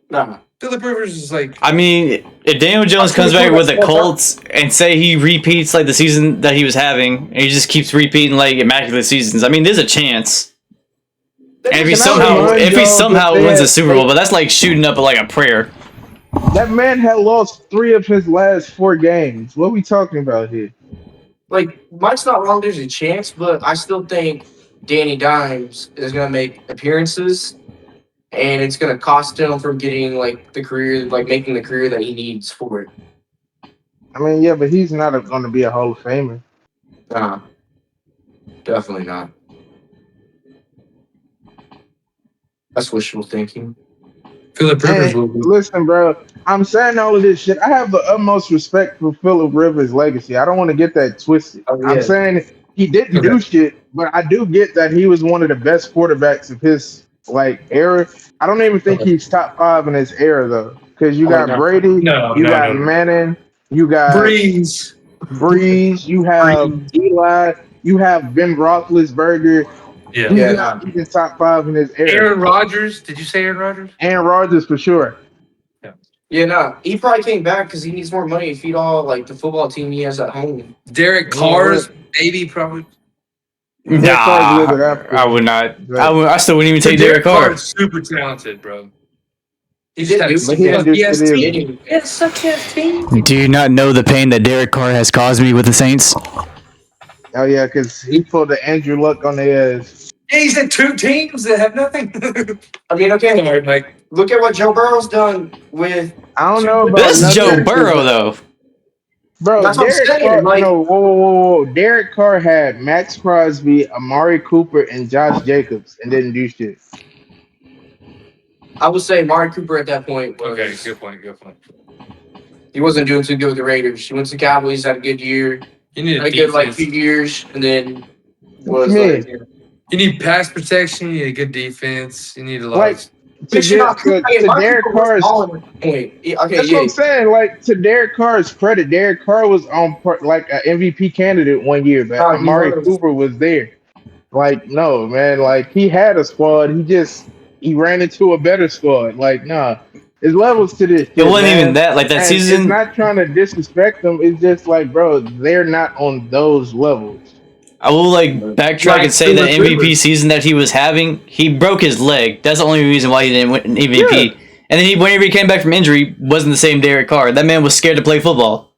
No. Phillip Rivers is like. I mean, if Daniel Jones comes back with the Colts and say he repeats like the season that he was having, and he just keeps repeating like immaculate seasons, I mean, there's a chance. And if he somehow wins the Super Bowl, but that's like shooting up like a prayer. That man had lost 3 of his last 4 games. What are we talking about here? Like, Mike's not wrong. There's a chance, but I still think Danny Dimes is gonna make appearances, and it's gonna cost him from getting like the career, like making the career that he needs for it. I mean, yeah, but he's not going to be a Hall of Famer. Nah, definitely not. That's wishful thinking. Phillip Rivers Hey, will be. listen, bro. I'm saying all of this shit. I have the utmost respect for Phillip Rivers' legacy. I don't want to get that twisted. Oh, yeah. I'm saying he didn't do shit, but I do get that he was one of the best quarterbacks of his like era. I don't even think he's top 5 in his era though, because you got Brady, you got Manning, you got Breeze, you have Eli, you have Ben Roethlisberger. Yeah. He's in top 5 in his era. Aaron Rodgers. Did you say Aaron Rodgers? Aaron Rodgers for sure. Yeah, no, he probably came back because he needs more money to feed all like the football team he has at home. Derek Carr's maybe probably. Derek Carr's a little bit after. I would not. I still wouldn't even take Derek Carr. Carr's super talented, bro. He did do some But he didn't do shit either. It's such a team. Do you not know the pain that Derek Carr has caused me with the Saints? Oh yeah, because he pulled the Andrew Luck on their ass. Yeah, he's in 2 teams that have nothing. I mean, okay, Sorry, Mike. look at what Joe Burrow's done with. I don't know about This is Joe nothing. Burrow, though. Bro, That's what I'm Derek saying, Carr, like- no, whoa. Derek Carr had Max Crosby, Amari Cooper, and Josh Jacobs, and didn't do shit. I would say Amari Cooper at that point. Okay, Was, good point. He wasn't doing too good with the Raiders. He went to Cowboys, had a good year. You need a a good like defense. few years, and then What was you like, mean? You need pass protection. You need a good defense. You need a lot Like of. to get hey, to my Derek people was Carr's. balling at the point. Okay, That's what I'm yeah. saying. Like to Derek Carr's credit, Derek Carr was on like an MVP candidate one year, but He Amari was. Cooper was there. Like no man, like he had a squad. He ran into a better squad. Like nah, there's levels to this It shit, wasn't even man. that. Like that And it's season, not trying to disrespect them. It's just like, bro, they're not on those levels. I will like backtrack and Like say that Philip MVP Rivers. season that he was having, he broke his leg. That's the only reason why he didn't win Yeah, MVP. And then whenever he came back from injury, wasn't the same Derek Carr. That man was scared to play football.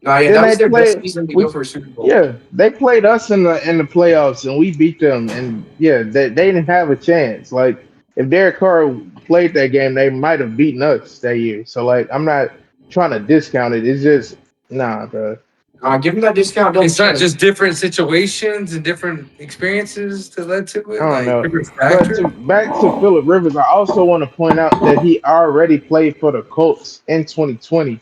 No, yeah, then that they was their best played. season to We go for a Super Bowl. yeah, they played us in the playoffs and we beat them. And yeah, they didn't have a chance. Like if Derek Carr played that game, they might have beaten us that year. So like, I'm not trying to discount it. It's just nah, bro. Give him that discount. Don't It's not check. just different situations and different experiences that led to I it, don't like know. different But factors. back to Phillip Rivers, I also want to point out that he already played for the Colts in 2020.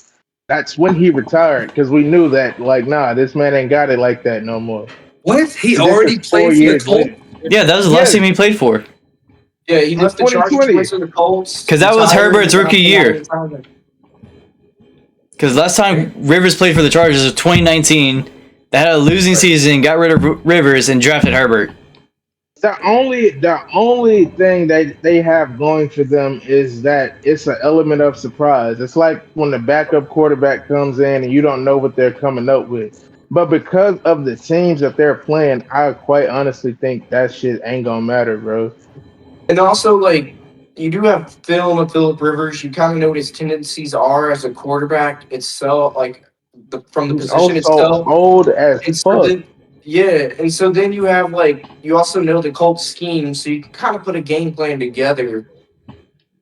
That's when he retired because we knew that, like, nah, this man ain't got it like that no more. What? He So this already is four played for the years Colts? later. Yeah, that was the last Yes, team he played for. Yeah, he in left the Chargers, 2020. went to the Colts. Because that was retired, Herbert's got rookie out of year. retirement. Because last time Rivers played for the Chargers was 2019. They had a losing season, got rid of Rivers, and drafted Herbert. The only thing that they have going for them is that it's an element of surprise. It's like when the backup quarterback comes in and you don't know what they're coming up with. But because of the teams that they're playing, I quite honestly think that shit ain't gonna matter, bro. And also, like, you do have film of Philip Rivers. You kind of know what his tendencies are as a quarterback itself, like from the He's position also itself. old as And so fuck. then, yeah, and so then you have like you also know the Colts scheme, so you can kind of put a game plan together.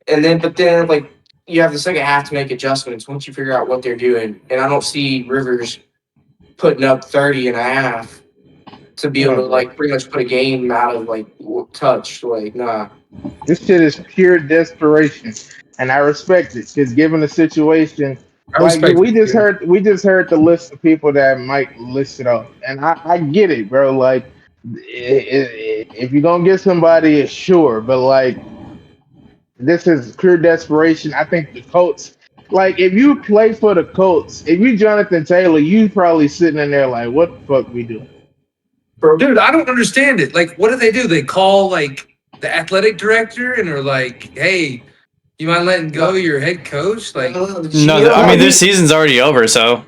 And then, but then like you have the second half to make adjustments once you figure out what they're doing. And I don't see Rivers putting up 30 and a half to be able No, to bro. like pretty much put a game out of like touch. Like, nah. This shit is pure desperation, and I respect it because given the situation, I like respect it too. we just heard the list of people that might list it off, and I get it, bro. Like, if you're gonna get somebody, sure, but like this is pure desperation. I think the Colts, like, if you play for the Colts, if you Jonathan Taylor, you probably sitting in there like, what the fuck we doing? Bro, Dude, I don't understand it. Like, what do? They call like the athletic director and are like, "Hey, you mind letting go of your head coach?" Like, the No, I GM, mean, No, their season's already over, so.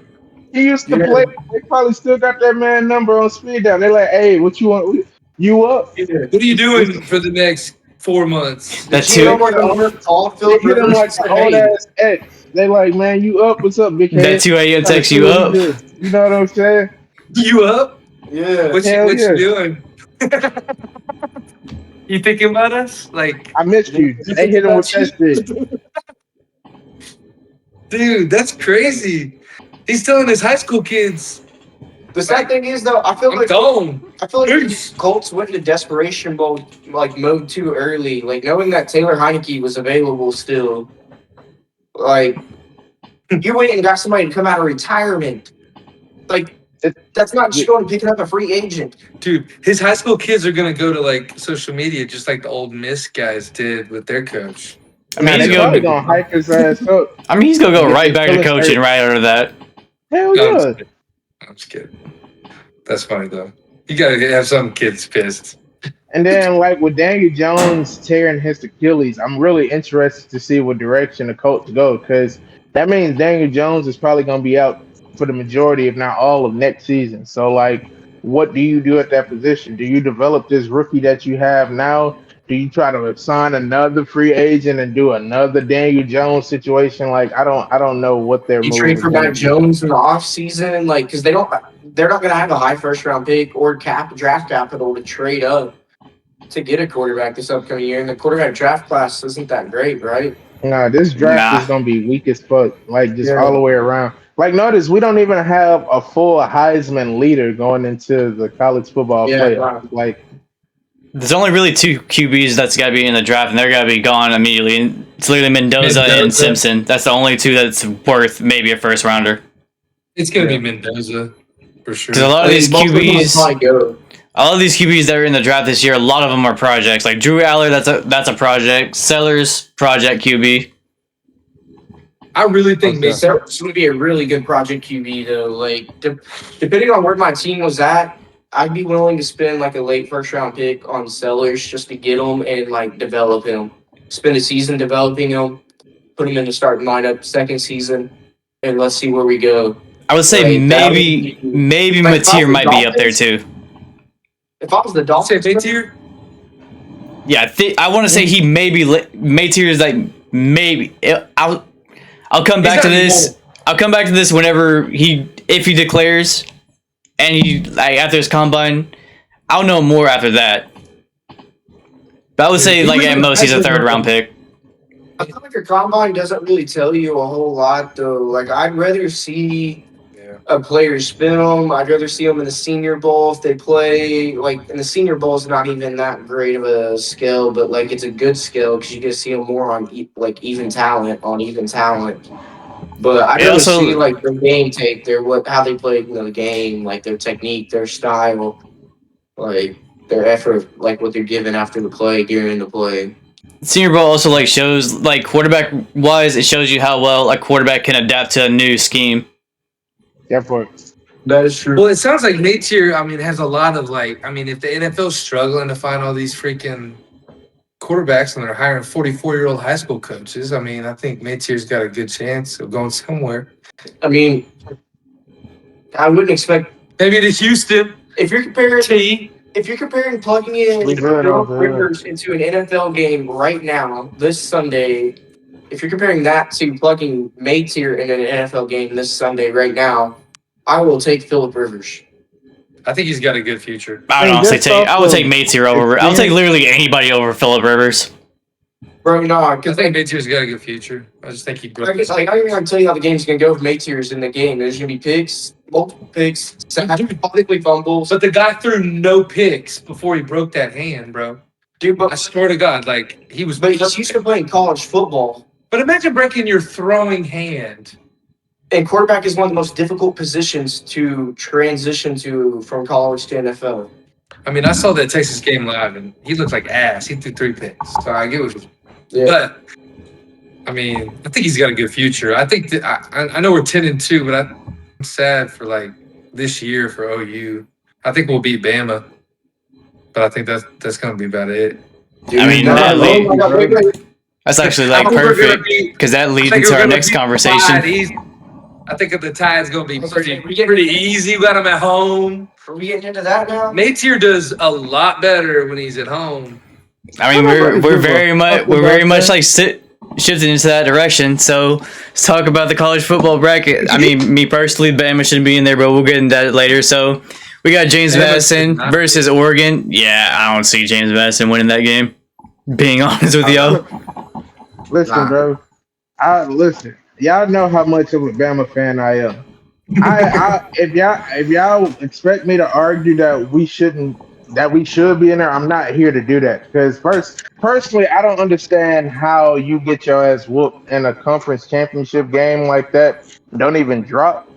he used to yeah, play. They probably still got that man number on speed down. They're like, hey, what you want? You up? yeah. what are you What's doing for the next 4 months? The That They GM two or hit the him. owner called They Philip hit him Rivers and like an said, old "Hey, ass ex. They like, man, you up? What's up, big that head? 2 a.m. Trying to text see you what we up. do. You know what I'm saying? You up? yeah." Hell What you yeah. doing? You thinking about us? Like, I missed You you. They think hit him with about you? that shit. dude, that's crazy. He's telling his high school kids, The sad thing is, though, "I'm gone." I feel like the Peace. Colts went into desperation mode too early. Like knowing that Taylor Heineke was available still. Like you went and got somebody to come out of retirement. Like It, that's not just it, going and picking up a free agent. Dude, his high school kids are gonna go to like social media just like the old Miss guys did with their coach. I mean, now he's they going. probably gonna hype his ass up He's gonna and go get right their back to feelings coaching hurt. right after that. Hell No, I'm just yeah. kidding. I'm just kidding. That's funny though. You gotta have some kids pissed. And then, like with Daniel Jones tearing his Achilles, I'm really interested to see what direction the Colts go because that means Daniel Jones is probably going to be out for the majority, if not all, of next season. So, like, what do you do at that position? Do you develop this rookie that you have now? Do you try to sign another free agent and do another Daniel Jones situation? Like, I don't know what their You move trade is for going to Mac be. Jones in the offseason, like because they're not going to have a high first round pick or draft capital to trade up to get a quarterback this upcoming year. And the quarterback draft class isn't that great, right? Nah, this draft Nah. is gonna be weak as fuck. Like just Yeah. all the way around. Like notice we don't even have a full Heisman leader going into the college football Yeah, playoffs. wow. Like There's only really two QBs that's got to be in the draft, and they're got to be gone immediately. And it's literally Mendoza and Simpson. That's the only two that's worth maybe a first rounder. It's gonna Yeah. be Mendoza for sure. Because a lot of these most of them will QBs, probably go. all of these QBs that are in the draft this year, a lot of them are projects. Like Drew Aller, that's a project. Sellers, project QB. I really think Okay. Mason. It's going to be a really good project QB though. Like depending on where my team was at, I'd be willing to spend like a late first round pick on Sellers just to get him and like develop him. Spend a season developing him, put him in the starting lineup second season, and let's see where we go. I would say Like, that would maybe be- maybe Like, if I Mateer was might be up there Dolphins- too. If I was the Say Dolphins, Mason. Yeah, I want to say he maybe Mateer is like maybe. I'll come back to gotta be this. I'll come back to this whenever if he declares, and he like after his combine. I'll know more after that. But I would say like at most he's a third round pick. I feel like your combine doesn't really tell you a whole lot though. Like I'd rather see a player's film. I'd rather see them in the Senior Bowl if they play. Like, and the Senior Bowl is not even that great of a skill, but like it's a good skill because you get to see them more on like even talent on even talent. But I'd It rather also- see like their game tape, how they play the game, like their technique, their style, like their effort, like what they're giving after the play, during the play. Senior Bowl also like shows like quarterback wise, it shows you how well a quarterback can adapt to a new scheme. Therefore, That is true. Well, it sounds like Napier, I mean, has a lot of like, I mean, if the NFL's struggling to find all these freaking quarterbacks and they're hiring 44-year-old high school coaches, I mean, I think Natier's got a good chance of going somewhere. I mean, I wouldn't expect Maybe to Houston. if you're comparing T. if you're comparing plugging in We good Philip over here. Rivers into an NFL game right now, this Sunday, if you're comparing that to plugging Mateer in an NFL game this Sunday right now, I will take Philip Rivers. I think he's got a good future. I would I mean, honestly just take. I would off take of Mateer over. I'll take literally anybody over Phillip Rivers. Bro, no, I because think Natier's got a good future. I just think he broke. I don't even want to tell you how the game's gonna go if Mateer's in the game. There's gonna be picks, multiple picks, possibly fumbles. But the guy threw no picks before he broke that hand, bro. Dude, I but swear to God, like he was. he's used to playing college football. But imagine breaking your throwing hand. And quarterback is one of the most difficult positions to transition to from college to NFL. I mean, I saw that Texas game live, and he looked like ass. He threw 3 picks, so I get what. Yeah. But I mean, I think he's got a good future. I think that I know we're 10-2, but I'm sad for like this year for OU. I think we'll beat Bama, but I think that's gonna be about it. I mean, No, that oh lead- my God, wait. That's actually I like think we're gonna perfect be- because that I leads think into we're our gonna next beat Tide conversation. easy. I think if the Tide's gonna be Okay, pretty easy. We got him at home. Are we getting into that now? Nattier does a lot better when he's at home. I mean, we're very much like shifting into that direction. So let's talk about the college football bracket. I mean, me personally, Bama shouldn't be in there, but we'll get into that later. So we got James Bama Madison should not versus Oregon. Yeah, I don't see James Madison winning that game. Being honest with you. listen, Nah. bro. Listen. Y'all know how much of a Bama fan I am. If y'all expect me to argue that we should be in there, I'm not here to do that. Because personally, I don't understand how you get your ass whooped in a conference championship game like that. Don't even drop.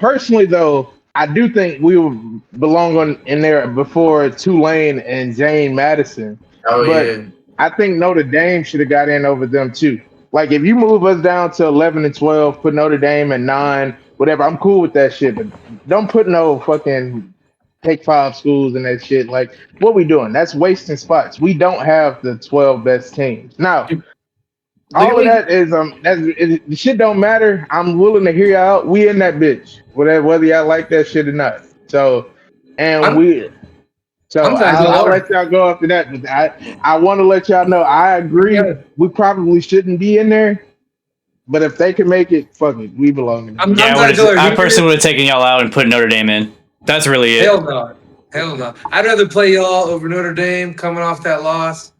Personally, though, I do think we would belong in there before Tulane and Jane Madison. Oh But- yeah. I think Notre Dame should have got in over them too. Like if you move us down to 11 and 12, put Notre Dame at 9, whatever. I'm cool with that shit, but don't put no fucking take 5 schools in that shit. Like what we doing? That's wasting spots. We don't have the 12 best teams now. All of that is the shit don't matter. I'm willing to hear you out. We in that bitch, whether y'all like that shit or not. So, and I'm I'll let y'all go after that. But I want to let y'all know I agree. Yeah. We probably shouldn't be in there, but if they can make it, fuck it, we belong in there. I'm Yeah, glad y'all are I here. personally would have taken y'all out and put Notre Dame in. That's really it. Hell no. Hell no. I'd rather play y'all over Notre Dame coming off that loss.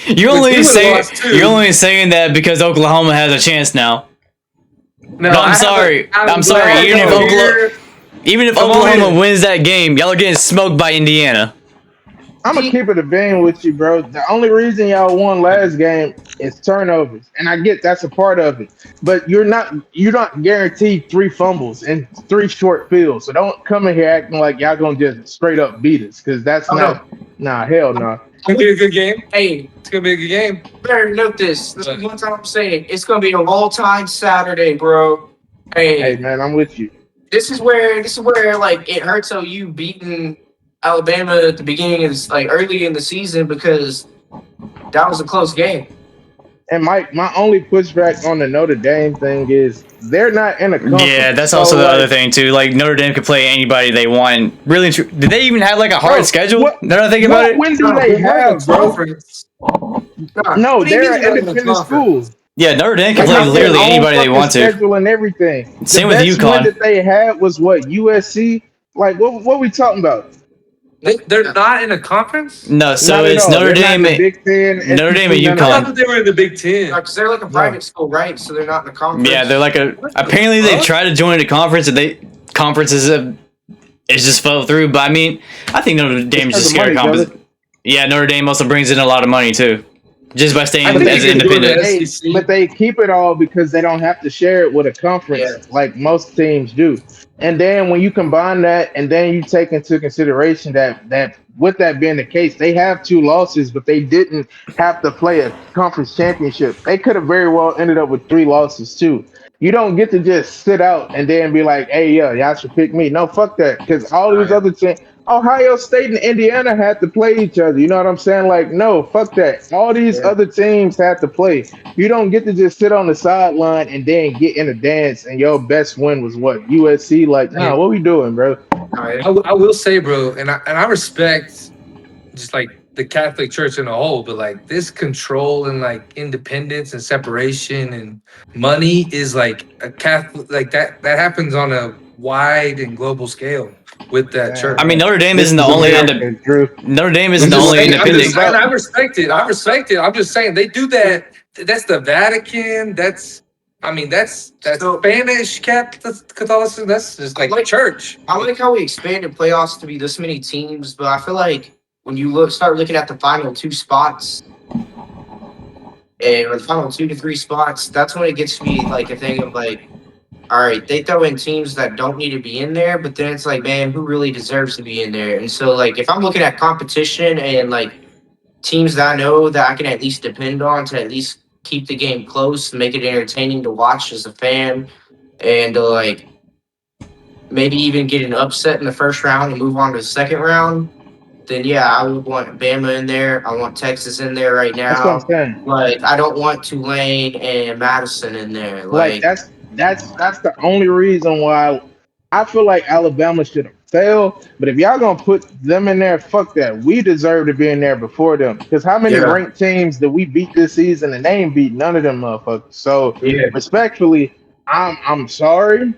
You're Which we only would've saying lost too. you're only saying that because Oklahoma has a chance now. No, I'm sorry. I'm sorry. Even if I'm all Oklahoma in. wins that game, y'all are getting smoked by Indiana. I'm gonna keep it a bean with you, bro. The only reason y'all won last game is turnovers, and I get that's a part of it. But you're not guaranteed 3 fumbles and 3 short fields. So don't come in here acting like y'all gonna just straight up beat us, because that's Oh no, not. Nah, hell no. It's gonna be a good game. hey, It's gonna be a good game. better note this. This is one time I'm saying it's gonna be a all-time Saturday, bro. Hey Hey, man, I'm with you. this is where like it hurts OU beating Alabama at the beginning of this, like early in the season, because that was a close game. And my only pushback on the Notre Dame thing is they're not in a Yeah, conference. that's So also the other like, thing too. Like Notre Dame could play anybody they want. Really, did they even have like a hard bro, schedule? what Now that I think about what it. win do No, they They're not in have, the bro? conference. Nah, No, What do you mean they're they're an not in the independent school. conference? Yeah, Notre Dame can They play got their literally own anybody they fucking want to. schedule and everything. The Same with best win UConn. that they had was what, USC? Like what we talking about? They're not in a conference? No, so Not at it's all. Notre They're not in Dame, the Big Ten, Notre Dame SEC, and none I of thought that. UConn. that they were in the Big Ten. because they're like a No. private school, right? So they're not in the Yeah, conference. they're like a. What the Apparently, they've fuck? tried to join a conference and they conferences have it's just fell through. But I mean, I think Notre It's Dame's because just of scared money, of brother. conference. Yeah, Notre Dame also brings in a lot of money too, just by I staying But think they you as an can go to independent. the they SEC. but they keep it all because they don't have to share it with a Yeah, conference like most teams do. And then when you combine that, and then you take into consideration that with that being the case, they have 2 losses, but they didn't have to play a conference championship. They could have very well ended up with 3 losses too. You don't get to just sit out and then be like, "Hey, yeah, y'all should pick me." No, fuck that, because all these other teams, Ohio State and Indiana had to play each other. You know what I'm saying? Like, no, fuck that. All these yeah. other teams had to play. You don't get to just sit on the sideline and then get in a dance and your best win was what, USC? Like, nah, what we doing, bro? I will say, bro, and I respect just like the Catholic Church in a whole, but like this control and like independence and separation and money is like a Catholic, like that happens on a wide and global scale with that Man, I church. mean, Notre Dame this isn't the is only America, Drew. Notre Dame isn't I'm the This is just what only saying. this I'm is independent. just saying. about. I respect it. I respect it. I'm just saying they do that. That's the Vatican. That's I mean that's So Spanish Catholicism. That's just like like church. I like how we expanded playoffs to be this many teams, but I feel like when you start looking at the final 2 spots, or the final 2 to 3 spots, that's when it gets to be like a thing of like, all right, they throw in teams that don't need to be in there, but then it's like, man, who really deserves to be in there? And so, like, if I'm looking at competition and like teams that I know that I can at least depend on to at least keep the game close, make it entertaining to watch as a fan, and like maybe even get an upset in the first round and move on to the second round, then yeah, I would want Bama in there. I want Texas in there right That's what I'm now. saying. Like, I don't want Tulane and Madison in there. Like Like, that's the only reason why I feel like Alabama should have failed. But if y'all gonna put them in there, fuck that. We deserve to be in there before them. Because how many yeah, ranked teams did we beat this season and they ain't beat none of them motherfuckers? So yeah, respectfully, I'm sorry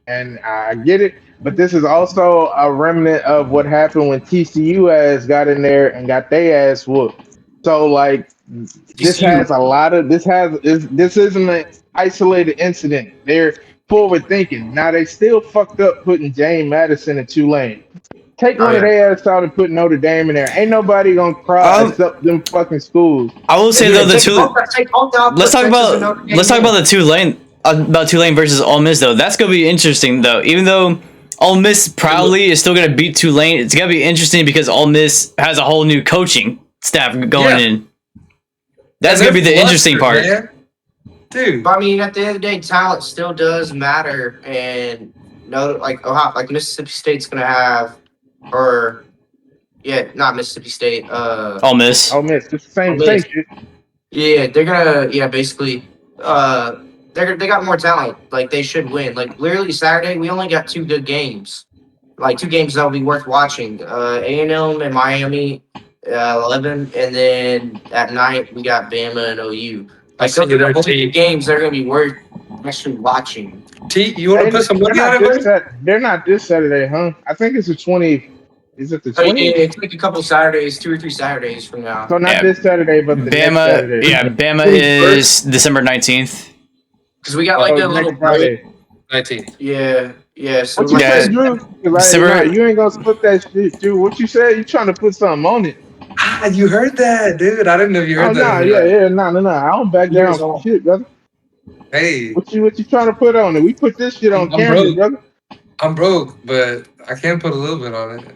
and I get it. But this is also a remnant of what happened when TCU ass got in there and got their ass whooped. So like this TCU. has a lot of this isn't an isolated incident. They're forward thinking. Now they still fucked up putting James Madison in Tulane. Take Oh one of yeah, their ass out and put Notre Dame in there. Ain't nobody gonna cry Um, except them fucking schools. I will say yeah. though the Take both out. let's Put talk Texas and Notre about Dame the in. Tulane versus Ole Miss though. That's gonna be interesting though. Even though Ole Miss probably is still gonna beat Tulane, it's gonna be interesting because Ole Miss has a whole new coaching staff going Yeah. in. That's And gonna be they're the interesting part. flustered, man. Dude. But I mean, at the end of the day, talent still does matter, and no, like Ohio, like Mississippi State's gonna have, or yeah, not Mississippi State. Ole Miss. Oh miss, it's the Ole same Miss. shit. Yeah, they're gonna basically they got more talent. Like they should win. Like literally Saturday, we only got 2 good games. Like 2 games that'll be worth watching. A&M and Miami, 11, and then at night we got Bama and OU. Like see those you are the there, only T. 2 games that are gonna be worth actually watching. T, you want to put some They're money on not it, buddy? they're not this Saturday, huh? I think it's the 20th. Is it the So yeah, 20th? it's like a couple Saturdays, 2 or 3 Saturdays from now. So not Yeah. this Saturday, but the next Bama, Saturday. yeah, Bama 21st. is December 19th. Because we got like Oh, a little next break. Friday. 19. Yeah. So What you like Yeah. say, Drew? Because December you ain't gonna split that shit, Drew. What you said? You trying to put something on it? You heard that, dude? I didn't know you Oh heard that. no, no. I don't back down from shit, brother. Hey, What you trying to put on it? We put this shit on I'm camera, broke. brother. I'm broke, but I can put a little bit on it.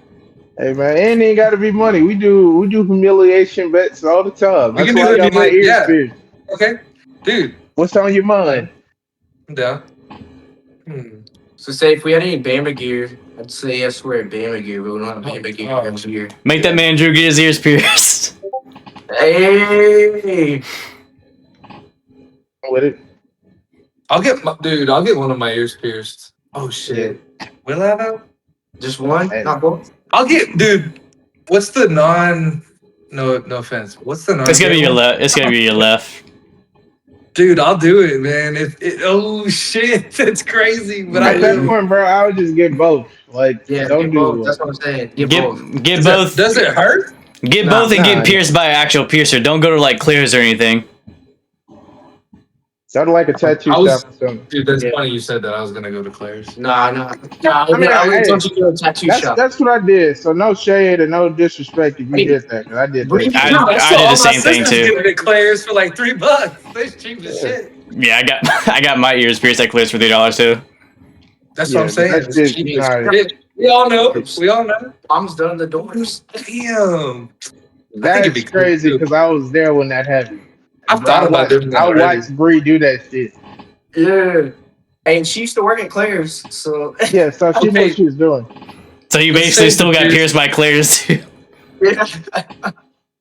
Hey man, it ain't gotta be money. We do humiliation bets all the time. We That's can do why I got my it. ears Yeah. pierced. Okay, dude. What's on your mind? I'm down. So say if we had any Bama gear, I'd say yes, we're at Bama gear, but we don't have Bama gear next year. Make that man Drew get his ears pierced. Hey, With it? I'll get one of my ears pierced. Oh shit. Will I though? just one, Hey. not both. I'll get, dude. What's the non? No offense. What's the non? It's gonna be your left. It's gonna be your left. Dude, I'll do it, man. Oh shit, that's crazy. But I At that will. point, bro, I would just get both. Like, Yeah, don't get do both. one. That's what I'm saying. Get both. Get both. Does it hurt? Get Nah, both and nah. get pierced by an actual piercer. Don't go to like Clears or anything. Go to like a tattoo shop or something. Dude, that's Yeah. funny you said that. I was gonna go to Claire's. Nah. I mean, would hey, told you to go to a tattoo shop. That's what I did. So no shade and no disrespect if you did that, because I did Breathe that. it out. I did the same thing too. Get it at Claire's for like $3. That's cheap as shit. Yeah, I got my ears pierced at Clears for $3 too. That's Yeah, what I'm saying. that's just cheap. nah, We all know. Mom's done the doors. Damn. that's crazy because I was there when that happened. I've thought about doing that I already. watched Bree do that shit. Yeah. And she used to work at Claire's, so Yeah, so she knew what she was doing. So you Let's basically say still the got pierce- pierced by Clears too.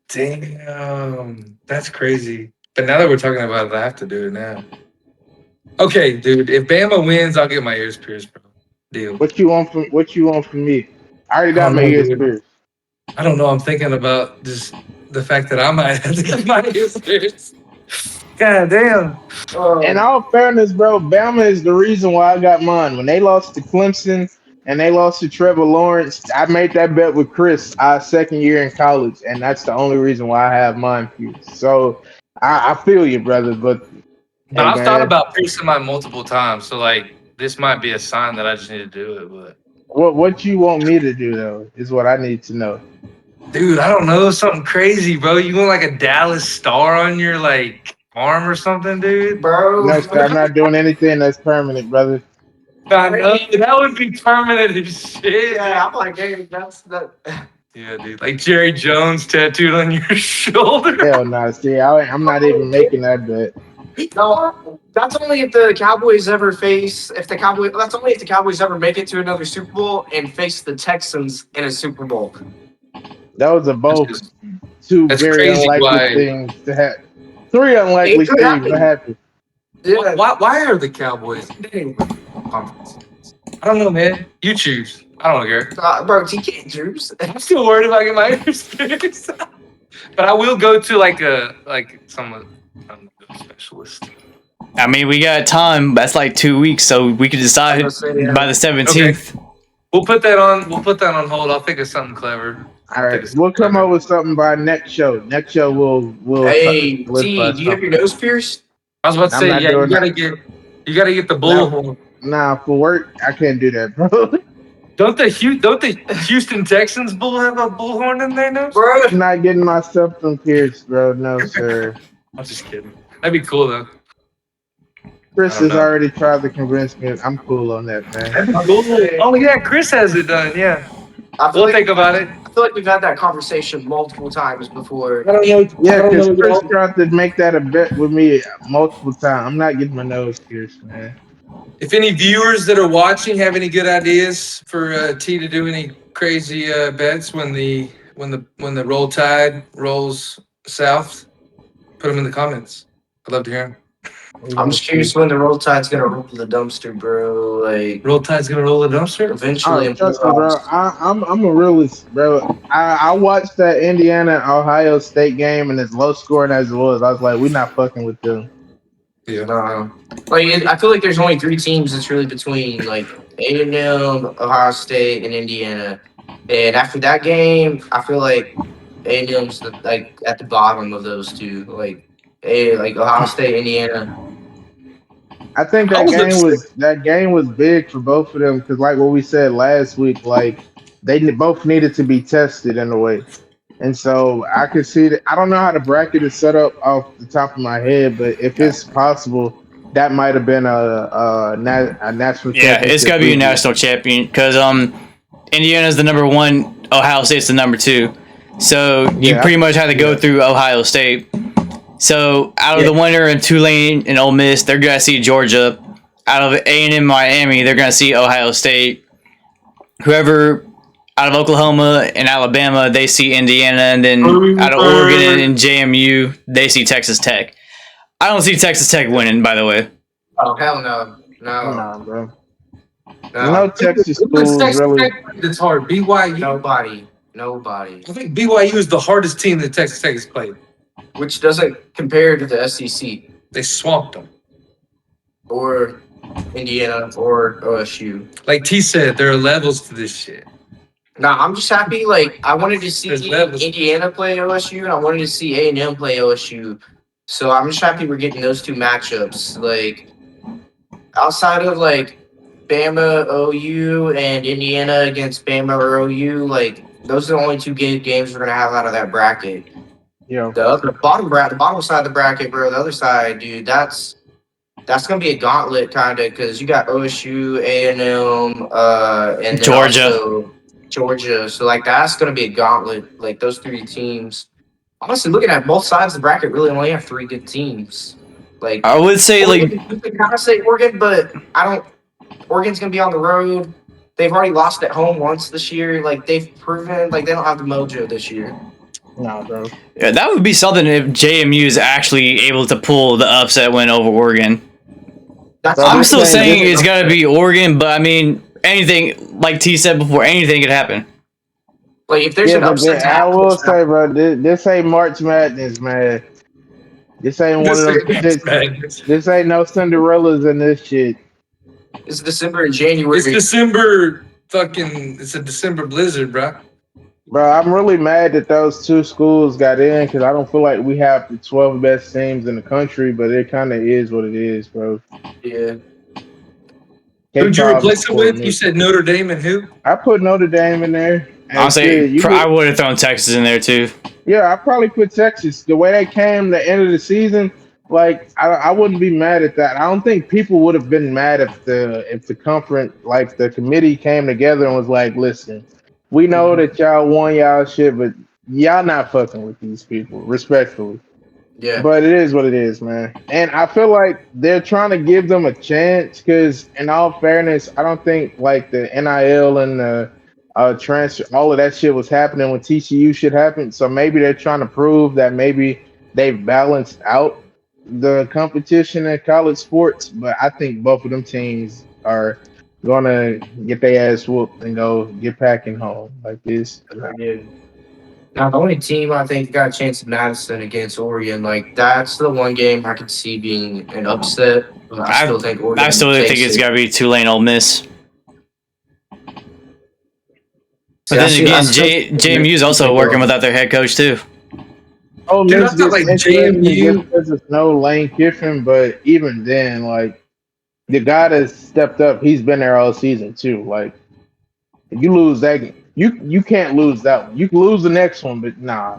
Damn. That's crazy. But now that we're talking about it, I have to do it now. Okay, dude. If Bama wins, I'll get my ears pierced, bro. Deal. What you want from me? I already got my ears pierced. I don't know. I'm thinking about just the fact that I might have to get my ears pierced. God damn. In all fairness, bro, Bama is the reason why I got mine. When they lost to Clemson and they lost to Trevor Lawrence, I made that bet with Chris our second year in college, and that's the only reason why I have mine pierced. So I feel you, brother, but But hey, I've thought man, about piercing mine multiple times. So like, this might be a sign that I just need to do it. But what you want me to do though is what I need to know. dude, I don't know, something crazy, bro. You want like a Dallas star on your like arm or something, dude? bro. No, sir, I'm not doing anything that's permanent, brother. I know, that would be permanent as shit. Yeah, I'm like, hey, that's that. Yeah, dude. Like Jerry Jones tattooed on your shoulder. Hell no, see, I'm not even making that bet. No, that's only if the Cowboys ever face. That's only if the Cowboys ever make it to another Super Bowl and face the Texans in a Super Bowl. Those are both two that's very crazy unlikely why- things to happen. Three unlikely It could things to happen. Yeah, Why are the Cowboys? I don't know, man. You choose. I don't care. bro, TK Drews. I'm still worried about getting my ears pierced. But I will go to some specialist. I mean, we got time. That's like 2 weeks, so we could decide by the 17th. We'll put that on. We'll put that on hold. I'll think of something clever. All right, we'll come up with something by next show. Next show we'll. Hey, solidify T, do you have something. your nose pierced? I was about to I'm say, not yeah, doing you gotta get the bullhorn. Nah, for work I can't do that, bro. Don't the Houston Texans bull have a bullhorn in their nose? Bro, I'm not getting my septum pierced, bro. No, sir. I'm just kidding. That'd be cool though. Chris I don't has know. already tried to convince me. I'm cool on that, man. Oh yeah, Chris has it done. Yeah, I feel, we'll like, think about it. I feel like we've had that conversation multiple times before. I don't know. Yeah, because Chris tried to make that a bet with me multiple times. I'm not getting my nose pierced, man. If any viewers that are watching have any good ideas for T to do any crazy bets when the roll tide rolls south, put them in the comments. I'd love to hear them. I'm just curious when the roll tide's gonna roll to the dumpster, bro. Like Roll tide's gonna roll the dumpster. eventually. Oh, trust me, bro. I'm a realist, bro. I watched that Indiana Ohio State game and as low scoring as it was, I was like, we're not fucking with them. Yeah. I feel like there's only three teams that's really between like A&M, Ohio State, and Indiana. And after that game, I feel like A&M's like at the bottom of those two. Like Ohio State, Indiana. I think that game was big for both of them because, like what we said last week, like they both needed to be tested in a way. And so I could see that. I don't know how the bracket is set up off the top of my head, but if it's possible, that might have been a national Yeah, it's championship got to be a preview. national champion because Indiana's the number one, Ohio State's the number two. So you Yeah, pretty much have to go yeah, through Ohio State. So out of Yeah. the winner in Tulane and Ole Miss, they're gonna see Georgia. Out of A&M Miami, they're gonna see Ohio State. Whoever out of Oklahoma and Alabama, they see Indiana, and then out of Oregon and JMU, they see Texas Tech. I don't see Texas Tech winning, by the way. Oh hell no, no, nah, bro. no. No Texas Who is schools Texas really. Tech that's hard? BYU. Nobody. I think BYU is the hardest team that Texas Tech has played. Which doesn't compare to the SEC They swamped them. or Indiana or OSU. Like T said, there are levels to this shit. No, I'm just happy. Like I wanted to see There's levels. Indiana play OSU, and I wanted to see A&M play OSU. So I'm just happy we're getting those two matchups. Like outside of like Bama OU and Indiana against Bama or OU, like those are the only two good games we're gonna have out of that bracket. Yo, The bottom side of the bracket, bro. The other side, dude. That's gonna be a gauntlet kind of because you got OSU, A&M, and then Georgia. also Georgia. So like that's gonna be a gauntlet. Like those three teams. Honestly, looking at both sides of the bracket, really only have three good teams. Like I would say like Oregon, you can kind of say Oregon, but I don't. Oregon's gonna be on the road. They've already lost at home once this year. Like they've proven like they don't have the mojo this year. nah, bro. yeah, that would be something if JMU is actually able to pull the upset win over Oregon. That's Bro, I'm this still ain't saying good. it's got to be Oregon, but I mean anything like T said before, anything could happen. like if there's Yeah, an but upset to I happen, will say, bro, this ain't March Madness, man. This ain't one of them. This ain't no Cinderellas in this shit. it's December and January. It's December it's a December blizzard, bro. Bro, I'm really mad that those two schools got in because I don't feel like we have the 12 best teams in the country, but it kind of is what it is, bro. Yeah. Who'd you K-Pop replace them for with? me. You said Notre Dame and who? I put Notre Dame in there. And I'll say shit, I would have thrown Texas in there too. yeah, I probably put Texas. The way they came the end of the season, like I wouldn't be mad at that. I don't think people would have been mad if the conference, like the committee, came together and was like, "Listen, we know that y'all won y'all shit, but y'all not fucking with these people, respectfully." Yeah. But it is what it is, man. And I feel like they're trying to give them a chance because, in all fairness, I don't think like the NIL and the transfer, all of that shit was happening when TCU shit happened. So maybe they're trying to prove that maybe they've balanced out the competition in college sports. But I think both of them teams are gonna get their ass whooped and go get packing home like this. Yeah. Now the only team I think got a chance at Madison against Oregon, like that's the one game I could see being an upset. But I still think Oregon. I still think takes it's it. got to be Tulane Ole Miss. But See, I then see- again, I still- JMU's also working without their head coach too. Oh, Dude, I Miss thought, gets like, interesting JMU just because it's no Lane Kiffin, but even then, like the guy that stepped up, he's been there all season too. Like if you lose that game, you can't lose that one. You can lose the next one, but nah.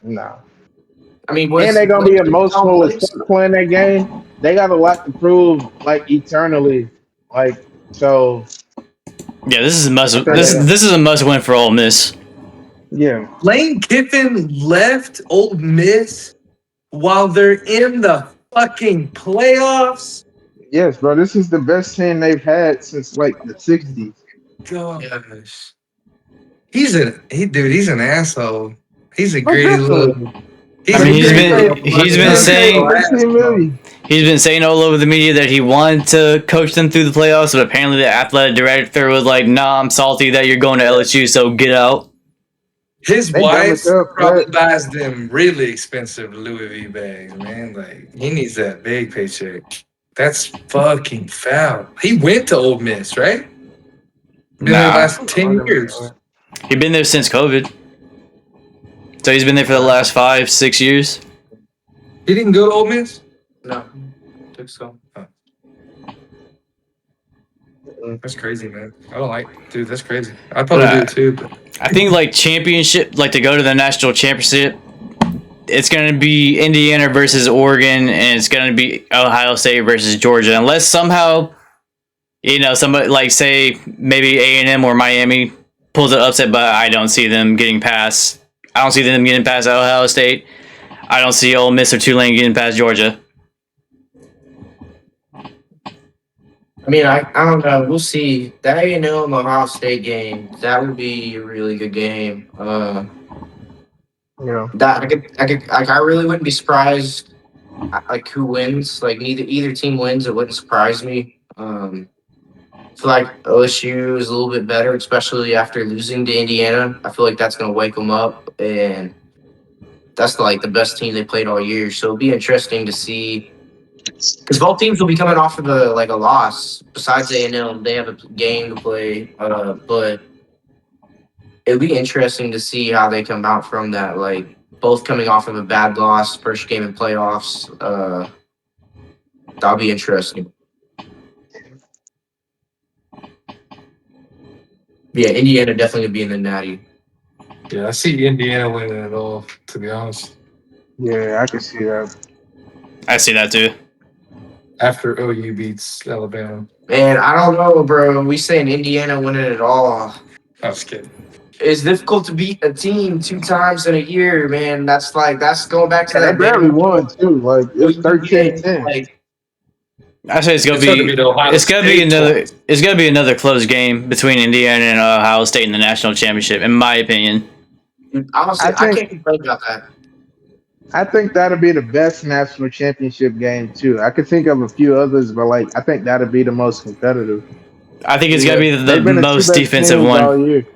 I mean, And they're gonna be emotional as fuck playing that game. They got a lot to prove, like eternally. Like so, Yeah, this is a must. I think This is a must win for Ole Miss. yeah. Lane Kiffin left Ole Miss while they're in the fucking playoffs. Yes, bro. This is the best team they've had since like the '60s. Gosh. He's an asshole. He's a But greedy little. definitely. He's I mean, a greedy little he's been He paid saying $15 million. he's been saying all over the media that he wanted to coach them through the playoffs, but apparently the athletic director was like, "Nah, I'm salty that you're going to LSU, so get out." His They dumb wife as hell for probably that. buys them really expensive Louis V bags, man. Like he needs that big paycheck. That's fucking foul. He went to Ole Miss, right? Been there the Nah, last 10 years. he's been there since COVID, so he's been there for the last 5-6 years. He didn't go to Ole Miss? No, I think so. That's crazy, man. I don't like, dude. That's crazy. I'd probably do it too. But I think like championship, like to go to the national championship, it's going to be Indiana versus Oregon, and it's going to be Ohio State versus Georgia. Unless somehow, somebody like say maybe A&M or Miami pulls an upset, but I don't see them getting past. I don't see them getting past Ohio State. I don't see Ole Miss or Tulane getting past Georgia. I mean, I don't know. We'll see. That A&M Ohio State game, that would be a really good game. You know, That I really wouldn't be surprised. Like who wins? Like either team wins, it wouldn't surprise me. I feel like OSU is a little bit better, especially after losing to Indiana. I feel like that's going to wake them up, and that's like the best team they played all year. So it'll be interesting to see because both teams will be coming off of a loss. Besides A&M, they have a game to play, but it'll be interesting to see how they come out from that. Like both coming off of a bad loss, first game in playoffs. That'll be interesting. Yeah, Indiana definitely gonna be in the natty. Yeah, I see Indiana winning it all, to be honest. yeah, I can see that. I see that too. After OU beats Alabama. Man, I don't know, bro. We saying Indiana winning it all. I was kidding. It's difficult to beat a team 2 times in a year, man. That's going back to And they that barely won too. Like it's OU 13-10. game. Like, I say it's gonna It's gonna be. be the Ohio It's gonna be State another. twice. It's gonna be another close game between Indiana and Ohio State in the national championship, in my opinion. honestly, I think- can't complain about that. I think that'll be the best national championship game too. I could think of a few others, but like I think that'll be the most competitive. I think it's gonna be the They've been the two most best defensive teams one. all year.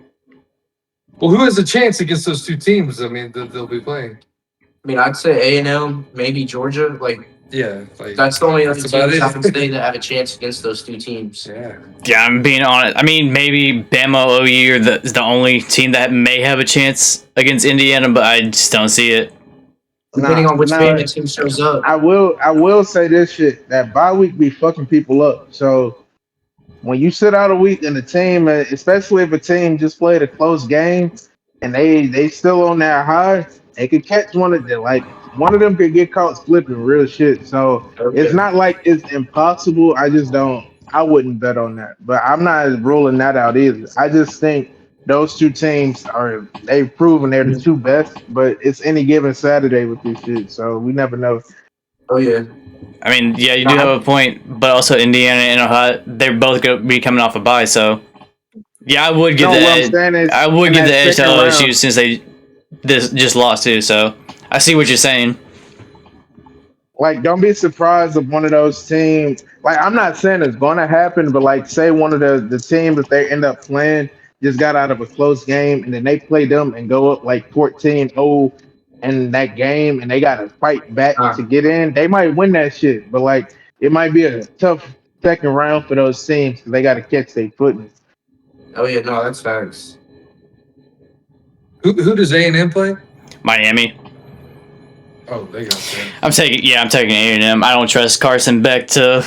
Well, who has a chance against those two teams? I mean, that they'll be playing. I mean, I'd say A&M, maybe Georgia. Like, Yeah, like that's the only other That's about teams I it. can say that have a chance against those 2 teams. yeah. Yeah, I'm being honest. I mean, maybe Bama OU is the only team that may have a chance against Indiana, but I just don't see it. Depending on which Nah, Bama team shows up. I will say this shit that bye week be fucking people up. So when you sit out a week and the team, especially if a team just played a close game and they still on that high, they could catch one of them. Like one of them could get caught slipping real shit. So it's not like it's impossible. I just don't. I wouldn't bet on that. But I'm not ruling that out either. I just think those two teams they've proven they're the two best. But it's any given Saturday with this shit, so we never know. Oh, yeah. I mean, yeah, you do have a point, but also Indiana and Ohio, they're both going to be coming off a bye, so yeah, I would give No, the what I'm edge. saying is I would in give that the edge to second LSU round- since they just lost too. So I see what you're saying. Like, don't be surprised if one of those teams, like, I'm not saying it's going to happen, but like, say one of the teams that they end up playing just got out of a close game and then they play them and go up like 14-0 in that game and they got to fight back to get in. They might win that shit, but like, it might be a tough second round for those teams because they got to catch their footing. Oh, yeah. No, that's facts. Who does A&M play? Miami. Oh, they got that. I'm taking A&M. I don't trust Carson Beck to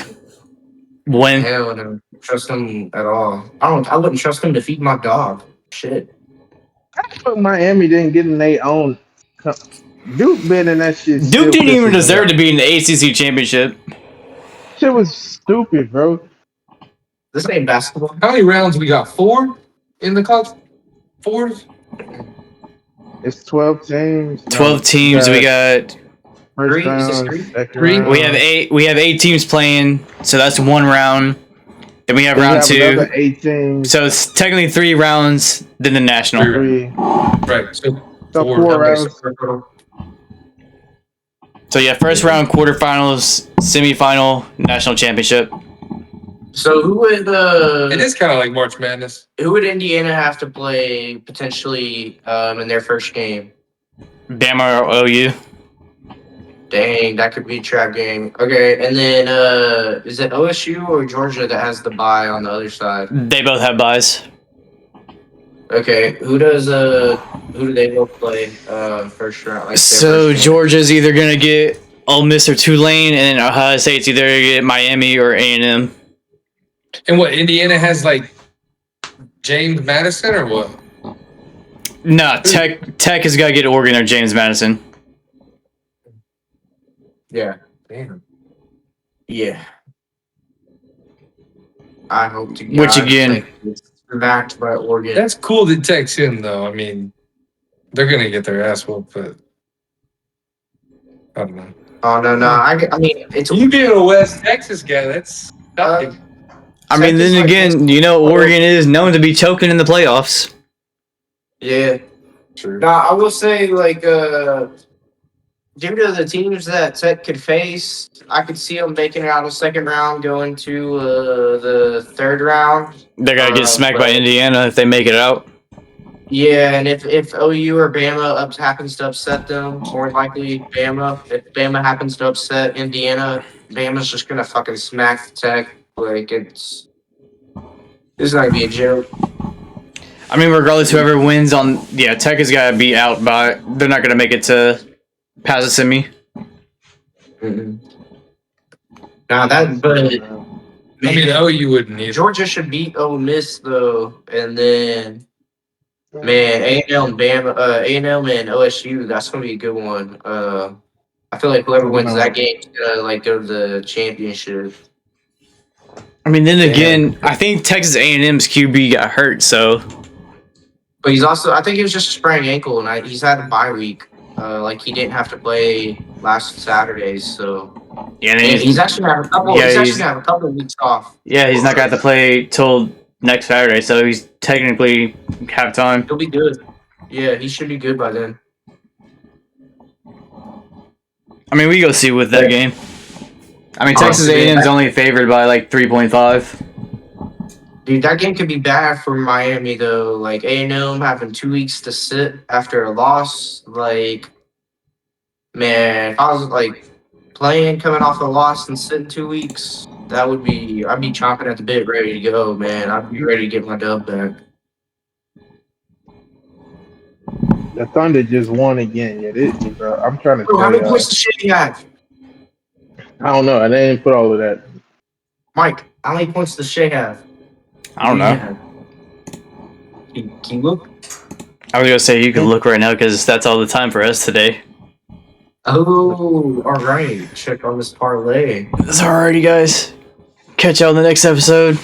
win. Hell no. Trust him at all. I wouldn't trust him to feed my dog. Shit. But Miami didn't get in their own. Duke been in that shit. Duke didn't even deserve to be in the ACC championship. Shit was stupid, bro. This ain't basketball. How many rounds we got? 4 in the cup? 4? It's 12 teams. 12 teams. We got. First Three? Is this round, three? second Three? round. We have 8. We have 8 teams playing. So that's one round. Then we have We round have 2. another 8 teams. So it's technically 3 rounds. Then the national. Three. Right. So So 4. four Okay, rounds. So yeah, first round, quarterfinals, semifinal, national championship. So who would It is kind of like March Madness. who would Indiana have to play potentially in their first game? Bama or OU. Dang, that could be a trap game. Okay, and then is it OSU or Georgia that has the bye on the other side? They both have buys. Okay, who do they both play first round? Like their So first game? Georgia's either gonna get Ole Miss or Tulane, and then Ohio State's either gonna get Miami or A&M. And what, Indiana has like James Madison or what? No, Tech has got to get Oregon or James Madison. Yeah. Damn. Yeah. I hope to Which God again- Tech gets smacked by Oregon. That's cool that Tech's in, though. I mean, they're going to get their ass whooped, but I don't know. Oh no! I mean, it's You being a West Texas guy, that's shocking. I mean, Tech is then like again, this- you know, Oregon is known to be choking in the playoffs. Yeah. True. Now I will say, like, due to the teams that Tech could face, I could see them making it out of the second round, going to the third round. They're going to get smacked by but- Indiana if they make it out. Yeah, and if OU or Bama happens to upset them, more likely Bama. If Bama happens to upset Indiana, Bama's just gonna fucking smack Tech. Like it's not gonna be a joke. I mean, regardless, whoever wins on... Yeah, Tech has got to be out by... They're not going to make it to past the semi. Now that, but I mean, OU wouldn't either. Georgia should beat Ole Miss though, and then man, A&M, Bama, A&M and OSU. That's gonna be a good one. I feel like whoever wins that game is gonna like go to the championship. I mean, then again, I think Texas A&M's QB got hurt, so... But he's also, I think he was just a sprained ankle, and he's had a bye week. Like he didn't have to play last Saturday, so Yeah, and he's actually gonna have a couple. Yeah, he's actually he's- gonna have a couple of weeks off. yeah, he's not going to play till next Saturday, so he's technically have time. He'll be good. Yeah, he should be good by then. I mean, we go see with that game. I mean, Texas Honestly, A&M's only favored by like 3.5. Dude, that game could be bad for Miami though. Like A&M having 2 weeks to sit after a loss. Like, man, if I was like playing, coming off a loss and sitting 2 weeks, that would be. I'd be chomping at the bit, ready to go, man. I'd be ready to get my dub back. The Thunder just won again. Yeah, I'm trying to Bro, how tell many you. points does Shady have? I don't know. I didn't put all of that. Mike, how many points does Shea have? I don't know. Can you look? I was going to say you can look right now because that's all the time for us today. Oh, all right. Check on this parlay. Alrighty, guys. Catch y'all in the next episode.